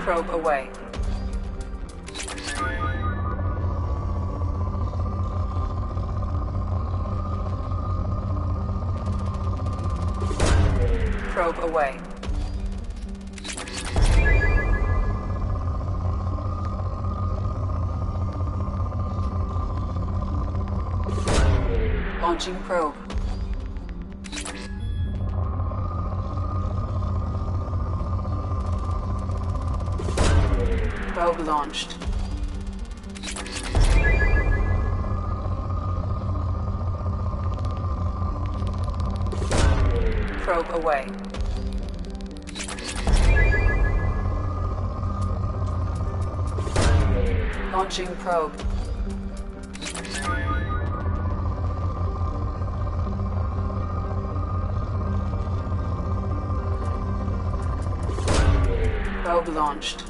[SPEAKER 12] Probe away. Probe away. Launching probe. Probe launched. Probe away. Launching probe. Probe launched.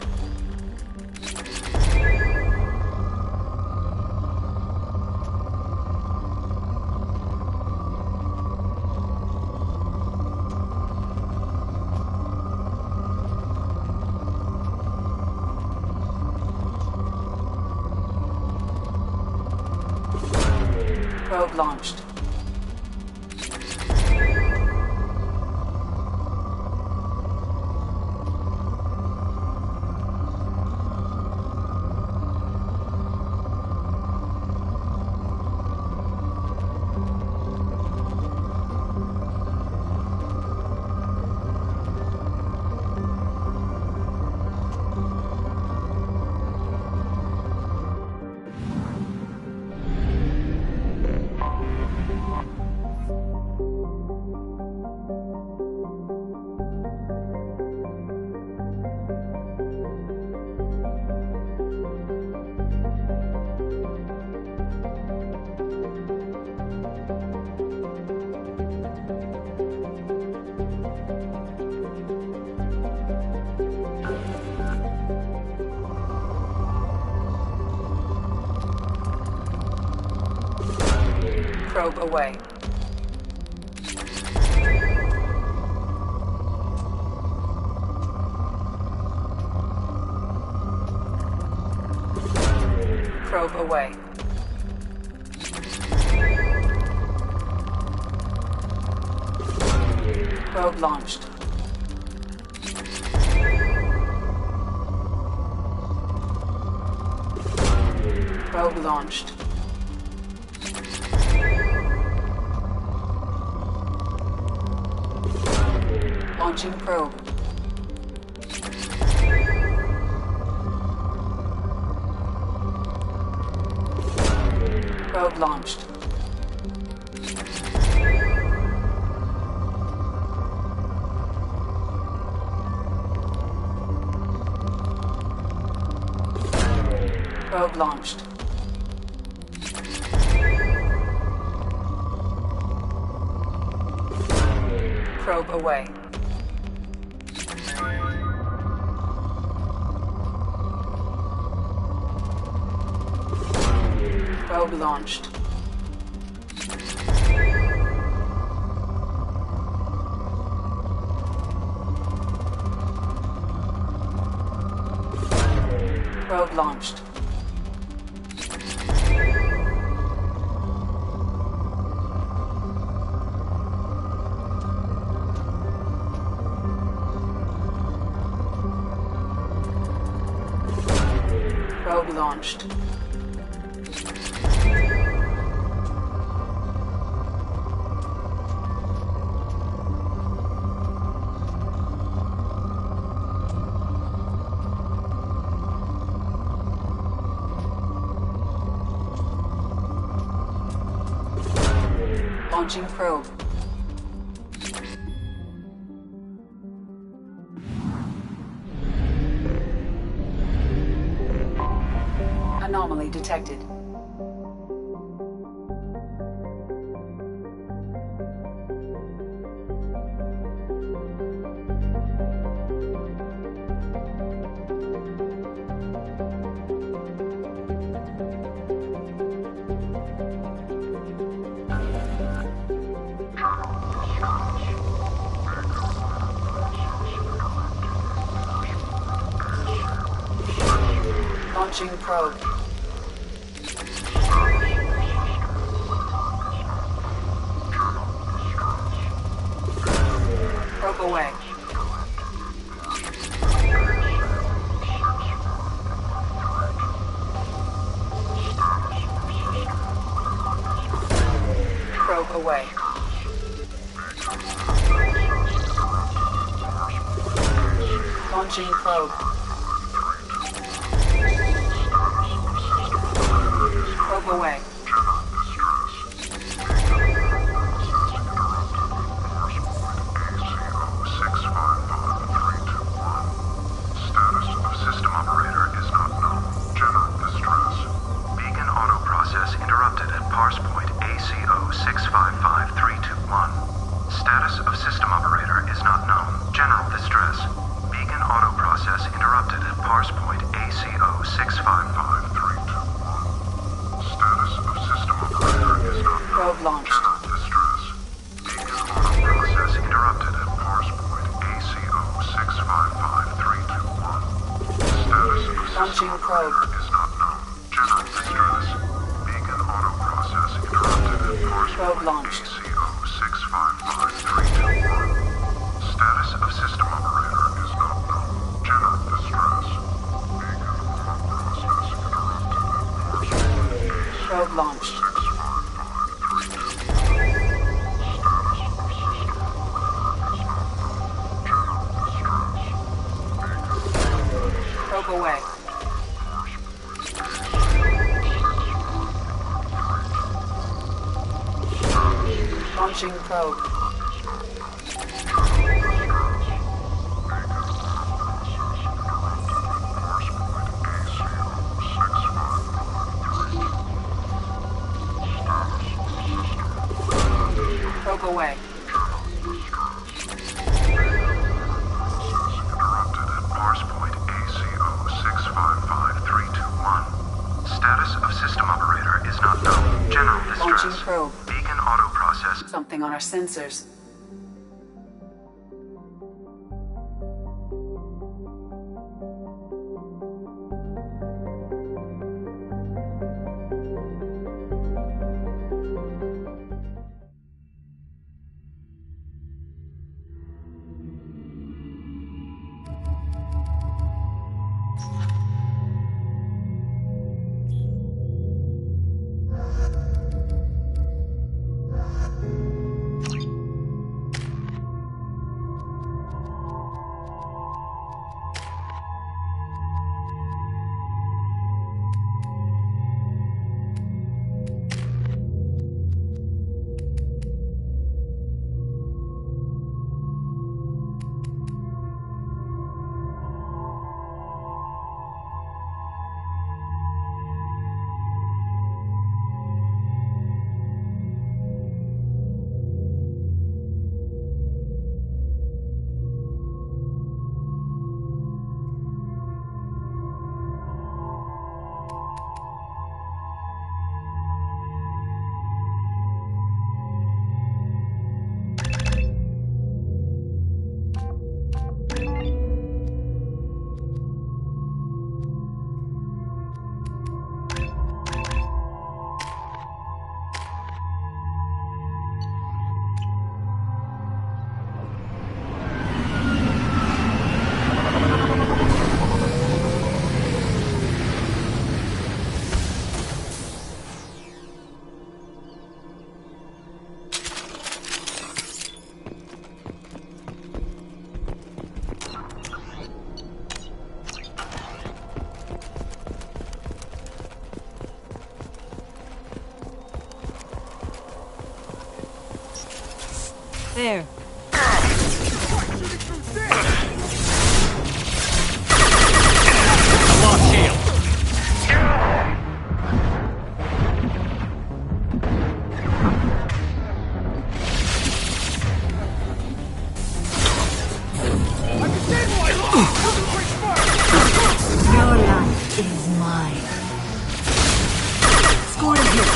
[SPEAKER 12] Probe launched. Probe away. Probe away. Probe launched. Probe launched. Launching probe. Probe launched. Probe launched. Probe away. Probe launched. Probe launched. Probe launched. Launching probe. Anomaly detected. Launching probe. Probe away. Probe away. Launching probe. Probe away. Probe launched. Launching probe. Probe launched.
[SPEAKER 8] Status of system operator is not known. General distress.
[SPEAKER 12] Probe launched. Probe away. Launching probe. Probe away.
[SPEAKER 8] Status of system operator is not known. General distress.
[SPEAKER 12] Launching probe.
[SPEAKER 8] Beacon auto process.
[SPEAKER 12] Something on our sensors.
[SPEAKER 3] There.
[SPEAKER 11] Lost shield.
[SPEAKER 5] Your life is mine. Score a hit.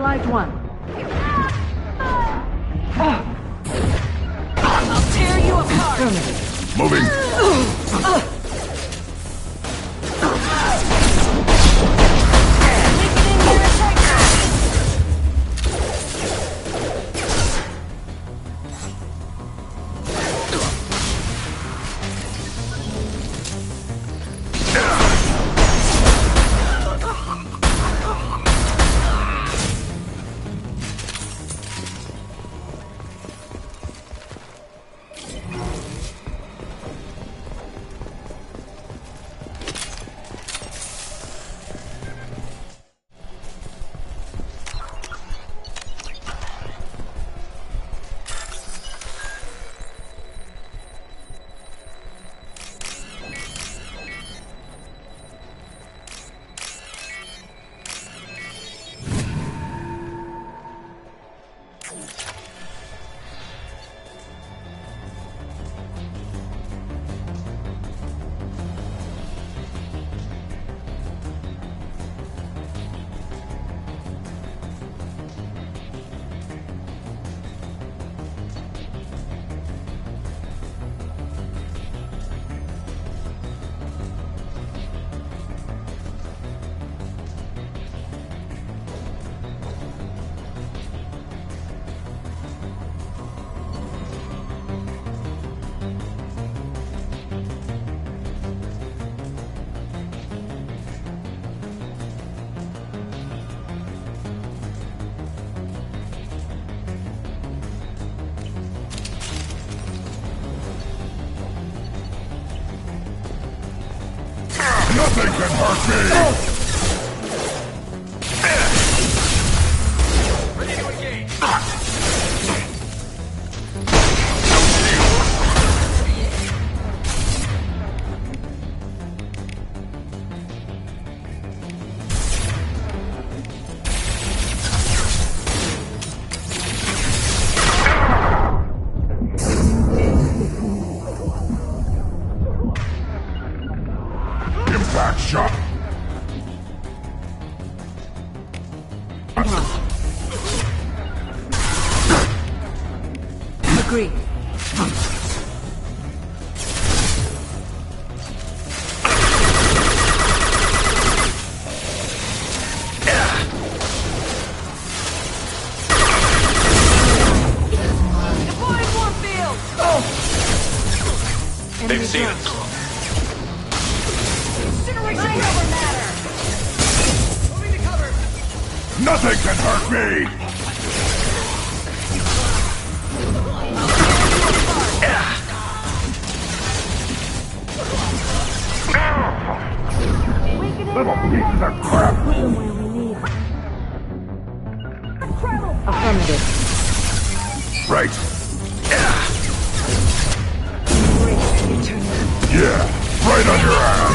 [SPEAKER 5] neutralized one.
[SPEAKER 23] I'll tear you apart!
[SPEAKER 7] Moving! Nothing can hurt me!
[SPEAKER 2] Ready to engage!
[SPEAKER 7] Impact shot!
[SPEAKER 5] Agree.
[SPEAKER 2] They've seen it.
[SPEAKER 7] Nothing can hurt me! Little pieces of crap!
[SPEAKER 3] Put them where we need.
[SPEAKER 5] Affirmative.
[SPEAKER 7] Right. Yeah, right on your ass!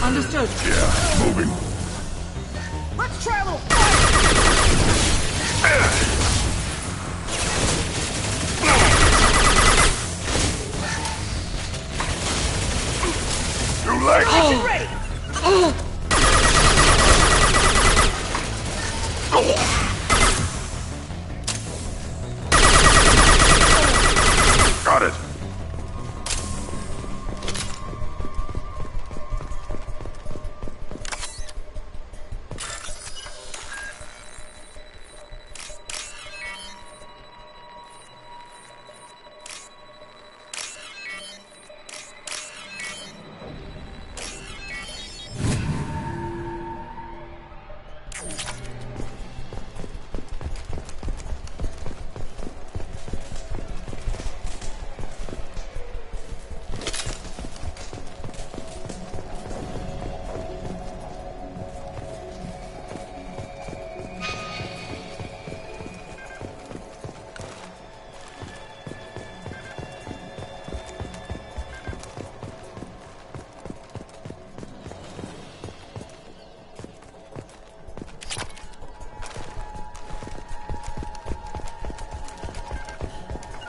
[SPEAKER 5] Understood.
[SPEAKER 7] Yeah, moving.
[SPEAKER 5] Let's travel!
[SPEAKER 7] Too late!
[SPEAKER 5] Ready!
[SPEAKER 7] Got it!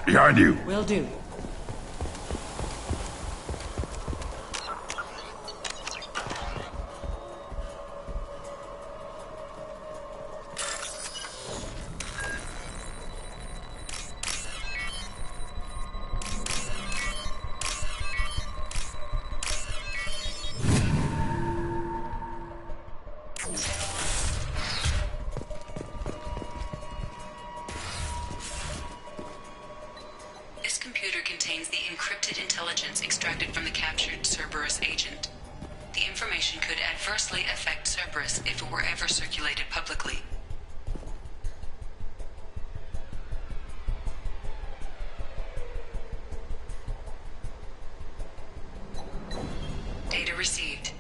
[SPEAKER 7] Behind you.
[SPEAKER 5] Will do.
[SPEAKER 12] contains the encrypted intelligence extracted from the captured Cerberus agent. The information could adversely affect Cerberus if it were ever circulated publicly. Data received.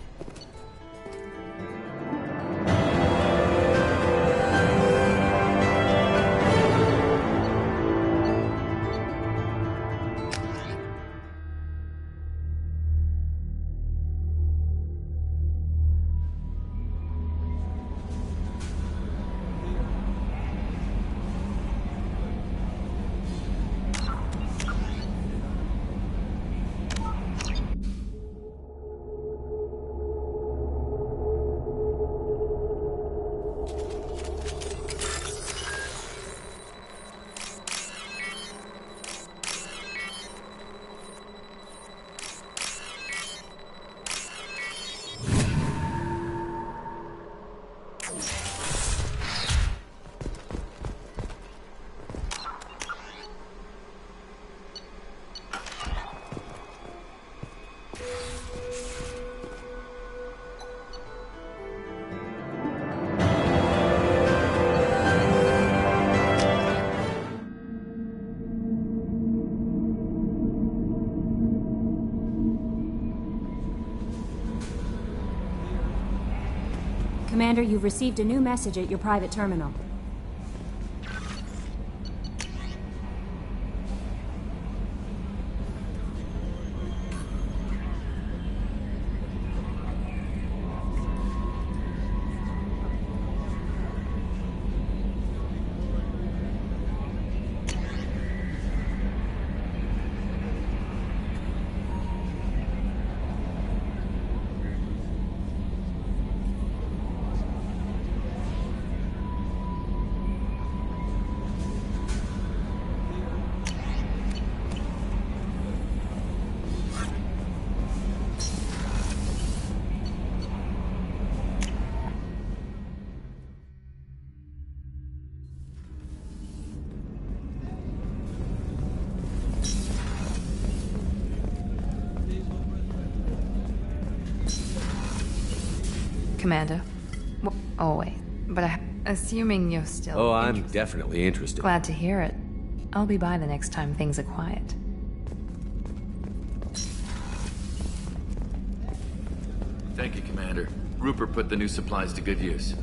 [SPEAKER 6] Commander, you've received a new message at your private terminal.
[SPEAKER 14] Commander. Oh, wait. But assuming you're still
[SPEAKER 17] Oh, I'm definitely interested.
[SPEAKER 14] Glad to hear it. I'll be by the next time things are quiet.
[SPEAKER 11] Thank you, Commander. Rupert put the new supplies to good use.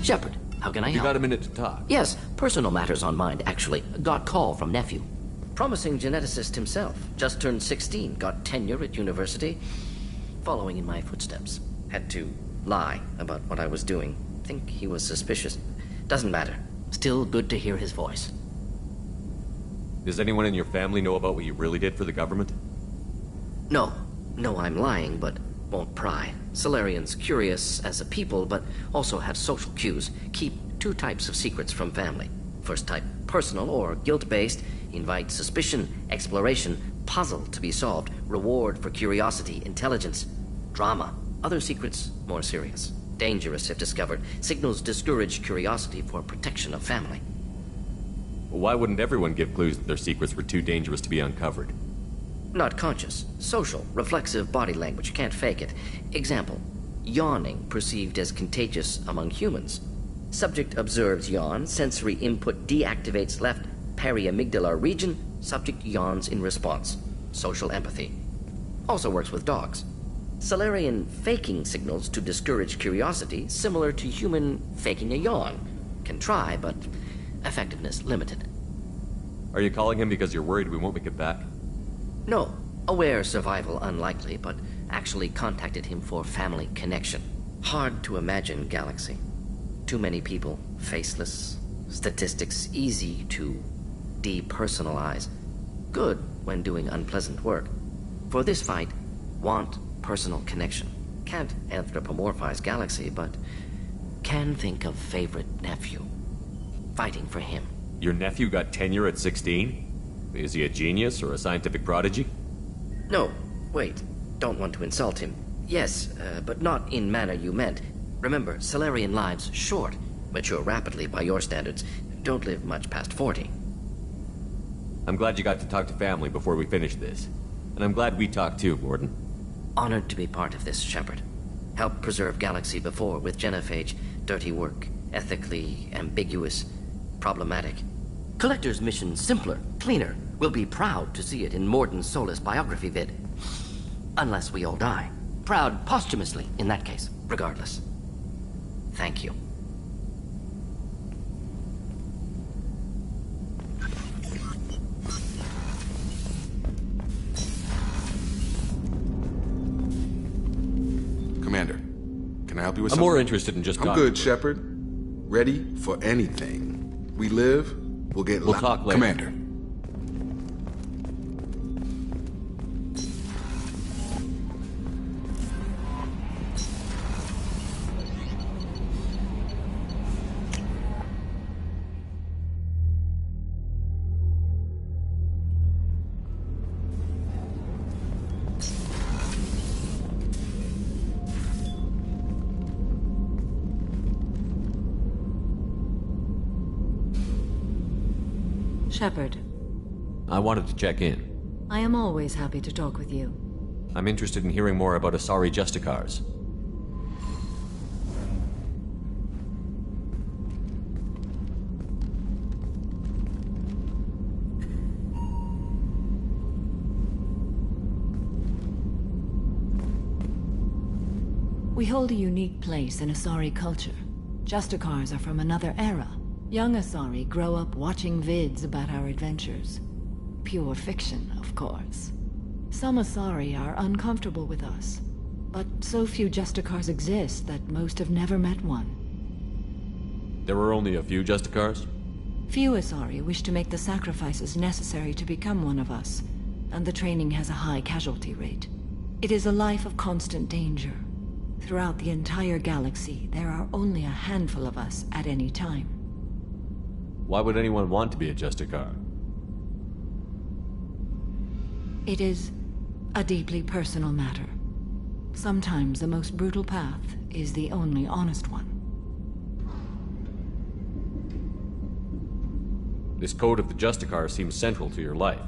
[SPEAKER 19] Shepard, how can I help?
[SPEAKER 17] You got a minute to talk?
[SPEAKER 19] Yes, personal matters on mind, actually. Got call from nephew. Promising geneticist himself. Just turned 16, got tenure at university. Following in my footsteps. Had to lie about what I was doing. Think he was suspicious. Doesn't matter. Still good to hear his voice.
[SPEAKER 17] Does anyone in your family know about what you really did for the government?
[SPEAKER 19] No. No, I'm lying, but won't pry. Solarians curious as a people, but also have social cues. Keep two types of secrets from family. First type, personal or guilt-based, invite suspicion, exploration, puzzle to be solved, reward for curiosity, intelligence, drama. Other secrets, more serious. Dangerous if discovered. Signals discourage curiosity for protection of family.
[SPEAKER 17] Well, why wouldn't everyone give clues that their secrets were too dangerous to be uncovered?
[SPEAKER 19] Not conscious. Social, reflexive body language. Can't fake it. Example. Yawning perceived as contagious among humans. Subject observes yawn. Sensory input deactivates left periamygdala region. Subject yawns in response. Social empathy. Also works with dogs. Solarian faking signals to discourage curiosity, similar to human faking a yawn. Can try, but effectiveness limited.
[SPEAKER 17] Are you calling him because you're worried we won't make it back?
[SPEAKER 19] No. Aware survival unlikely, but actually contacted him for family connection. Hard to imagine galaxy. Too many people, faceless. Statistics easy to depersonalize. Good when doing unpleasant work. For this fight, want personal connection. Can't anthropomorphize Galaxy, but can think of favorite nephew. Fighting for him.
[SPEAKER 17] Your nephew got tenure at 16? Is he a genius or a scientific prodigy?
[SPEAKER 19] No, wait. Don't want to insult him. Yes, but not in manner you meant. Remember, Solarian lives short. Mature rapidly by your standards. Don't live much past 40.
[SPEAKER 17] I'm glad you got to talk to family before we finish this. And I'm glad we talked too, Gordon.
[SPEAKER 19] Honored to be part of this, Shepard. Helped preserve Galaxy before with genophage. Dirty work. Ethically ambiguous. Problematic. Collector's mission simpler, cleaner. We'll be proud to see it in Morden Solis biography vid. Unless we all die. Proud posthumously, in that case. Regardless. Thank you.
[SPEAKER 9] Commander, can I help you with
[SPEAKER 17] I'm
[SPEAKER 9] something?
[SPEAKER 17] more interested in just
[SPEAKER 9] I'm
[SPEAKER 17] talking.
[SPEAKER 9] good, Shepard. Ready for anything. We live, we'll get
[SPEAKER 17] We'll talk later.
[SPEAKER 9] Commander.
[SPEAKER 5] Shepard,
[SPEAKER 17] I wanted to check in.
[SPEAKER 5] I am always happy to talk with you.
[SPEAKER 17] I'm interested in hearing more about Asari Justicars.
[SPEAKER 5] We hold a unique place in Asari culture. Justicars are from another era. Young Asari grow up watching vids about our adventures. Pure fiction, of course. Some Asari are uncomfortable with us, but so few Justicars exist that most have never met one.
[SPEAKER 17] There were only a few Justicars?
[SPEAKER 5] Few Asari wish to make the sacrifices necessary to become one of us, and the training has a high casualty rate. It is a life of constant danger. Throughout the entire galaxy, there are only a handful of us at any time.
[SPEAKER 17] Why would anyone want to be a Justicar?
[SPEAKER 5] It is a deeply personal matter. Sometimes the most brutal path is the only honest one.
[SPEAKER 17] This code of the Justicar seems central to your life.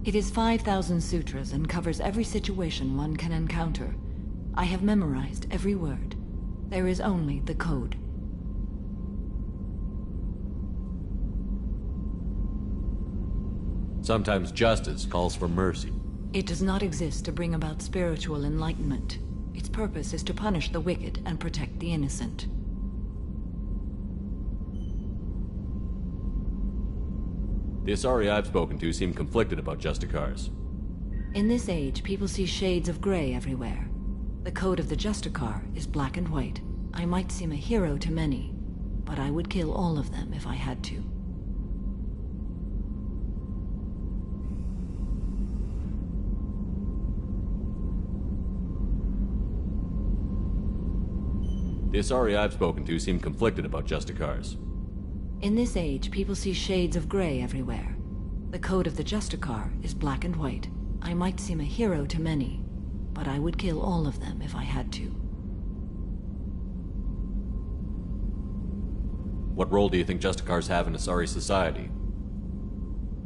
[SPEAKER 5] It is 5,000 sutras and covers every situation one can encounter. I have memorized every word. There is only the code.
[SPEAKER 17] Sometimes justice calls for mercy.
[SPEAKER 5] It does not exist to bring about spiritual enlightenment. Its purpose is to punish the wicked and protect the innocent.
[SPEAKER 17] The Asari I've spoken to seem conflicted about Justicars.
[SPEAKER 5] In this age, people see shades of gray everywhere. The code of the Justicar is black and white. I might seem a hero to many, but I would kill all of them if I had to.
[SPEAKER 17] The Asari I've spoken to seem conflicted about Justicars.
[SPEAKER 5] In this age, people see shades of gray everywhere. The code of the Justicar is black and white. I might seem a hero to many, but I would kill all of them if I had to.
[SPEAKER 17] What role do you think Justicars have in Asari society?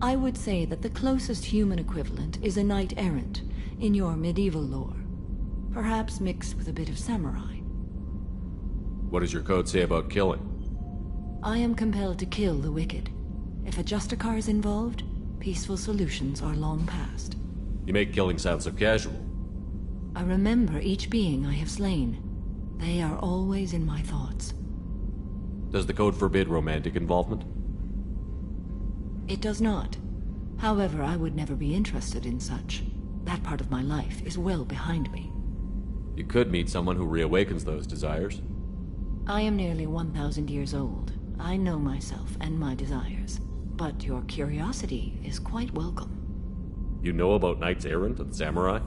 [SPEAKER 5] I would say that the closest human equivalent is a knight-errant in your medieval lore. Perhaps mixed with a bit of samurai.
[SPEAKER 17] What does your code say about killing?
[SPEAKER 5] I am compelled to kill the wicked. If a Justicar is involved, peaceful solutions are long past.
[SPEAKER 17] You make killing sound so casual.
[SPEAKER 5] I remember each being I have slain. They are always in my thoughts.
[SPEAKER 17] Does the code forbid romantic involvement?
[SPEAKER 5] It does not. However, I would never be interested in such. That part of my life is well behind me.
[SPEAKER 17] You could meet someone who reawakens those desires.
[SPEAKER 5] I am nearly 1,000 years old. I know myself and my desires. But your curiosity is quite welcome.
[SPEAKER 17] You know about knights errant and samurai?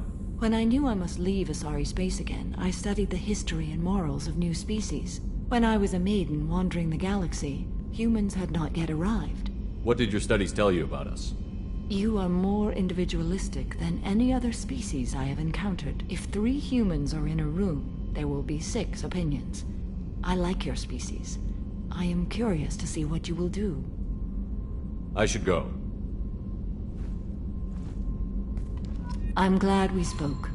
[SPEAKER 5] When I knew I must leave Asari space again, I studied the history and morals of new species. When I was a maiden wandering the galaxy, humans had not yet arrived.
[SPEAKER 17] What did your studies tell you about us?
[SPEAKER 5] You are more individualistic than any other species I have encountered. If 3 humans are in a room, there will be 6 opinions. I like your species. I am curious to see what you will do.
[SPEAKER 17] I should go.
[SPEAKER 5] I'm glad we spoke.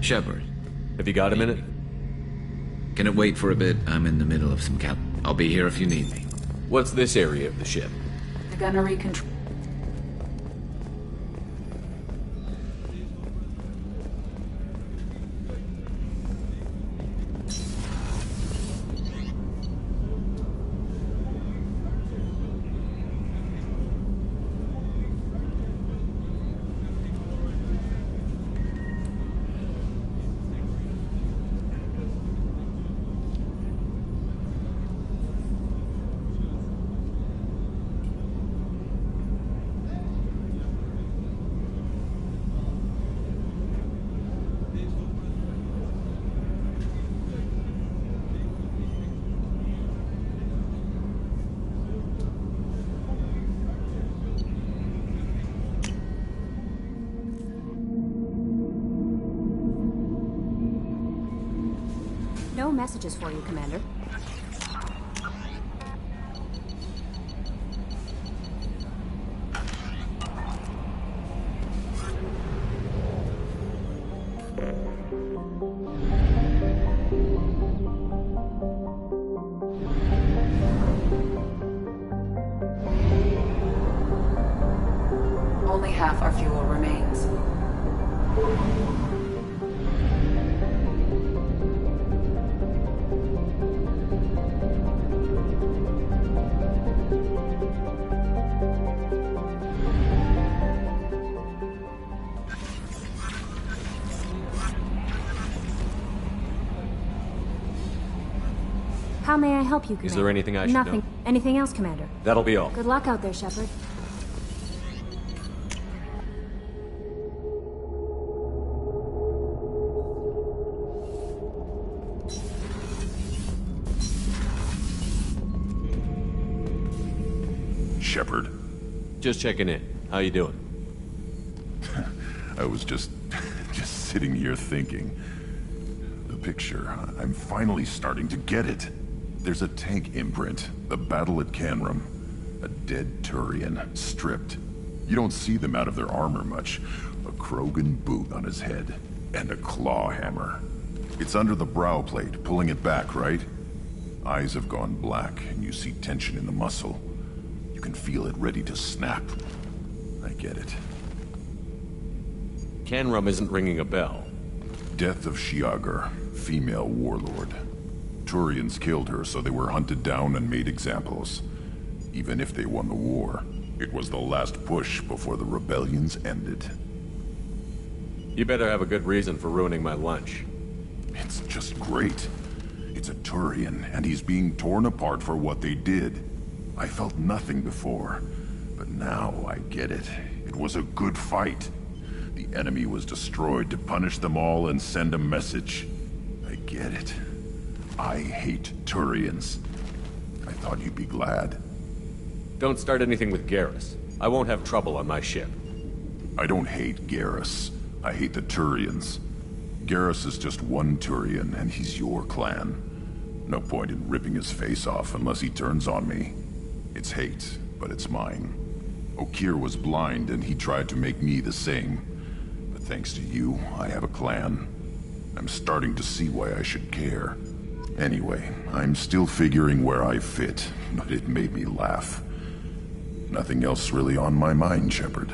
[SPEAKER 16] Shepard.
[SPEAKER 17] Have you got a minute?
[SPEAKER 16] Can it wait for a bit? I'm in the middle of some I'll be here if you need me.
[SPEAKER 17] What's this area of the ship?
[SPEAKER 22] The gunnery control.
[SPEAKER 13] No messages for you, Commander.
[SPEAKER 22] Only half our fuel remains.
[SPEAKER 13] How may I help you, Commander?
[SPEAKER 17] Is there anything I should
[SPEAKER 13] Nothing.
[SPEAKER 17] know?
[SPEAKER 13] Anything else, Commander?
[SPEAKER 17] That'll be all.
[SPEAKER 13] Good luck out there, Shepard.
[SPEAKER 18] Shepard.
[SPEAKER 17] Just checking in. How you doing?
[SPEAKER 18] I was just sitting here thinking. The picture, I'm finally starting to get it. There's a tank imprint, the battle at Canrum. A dead Turian, stripped. You don't see them out of their armor much. A Krogan boot on his head, and a claw hammer. It's under the brow plate, pulling it back, right? Eyes have gone black, and you see tension in the muscle. You can feel it ready to snap. I get it.
[SPEAKER 17] Canrum isn't ringing a bell.
[SPEAKER 18] Death of Shiagar, female warlord. Turians killed her, so they were hunted down and made examples. Even if they won the war, it was the last push before the rebellions ended.
[SPEAKER 17] You better have a good reason for ruining my lunch.
[SPEAKER 18] It's just great. It's a Turian, and he's being torn apart for what they did. I felt nothing before, but now I get it. It was a good fight. The enemy was destroyed to punish them all and send a message. I get it. I hate Turians. I thought you'd be glad.
[SPEAKER 17] Don't start anything with Garrus. I won't have trouble on my ship.
[SPEAKER 18] I don't hate Garrus. I hate the Turians. Garrus is just one Turian, and he's your clan. No point in ripping his face off unless he turns on me. It's hate, but it's mine. Okir was blind, and he tried to make me the same. But thanks to you, I have a clan. I'm starting to see why I should care. Anyway, I'm still figuring where I fit, but it made me laugh. Nothing else really on my mind, Shepard.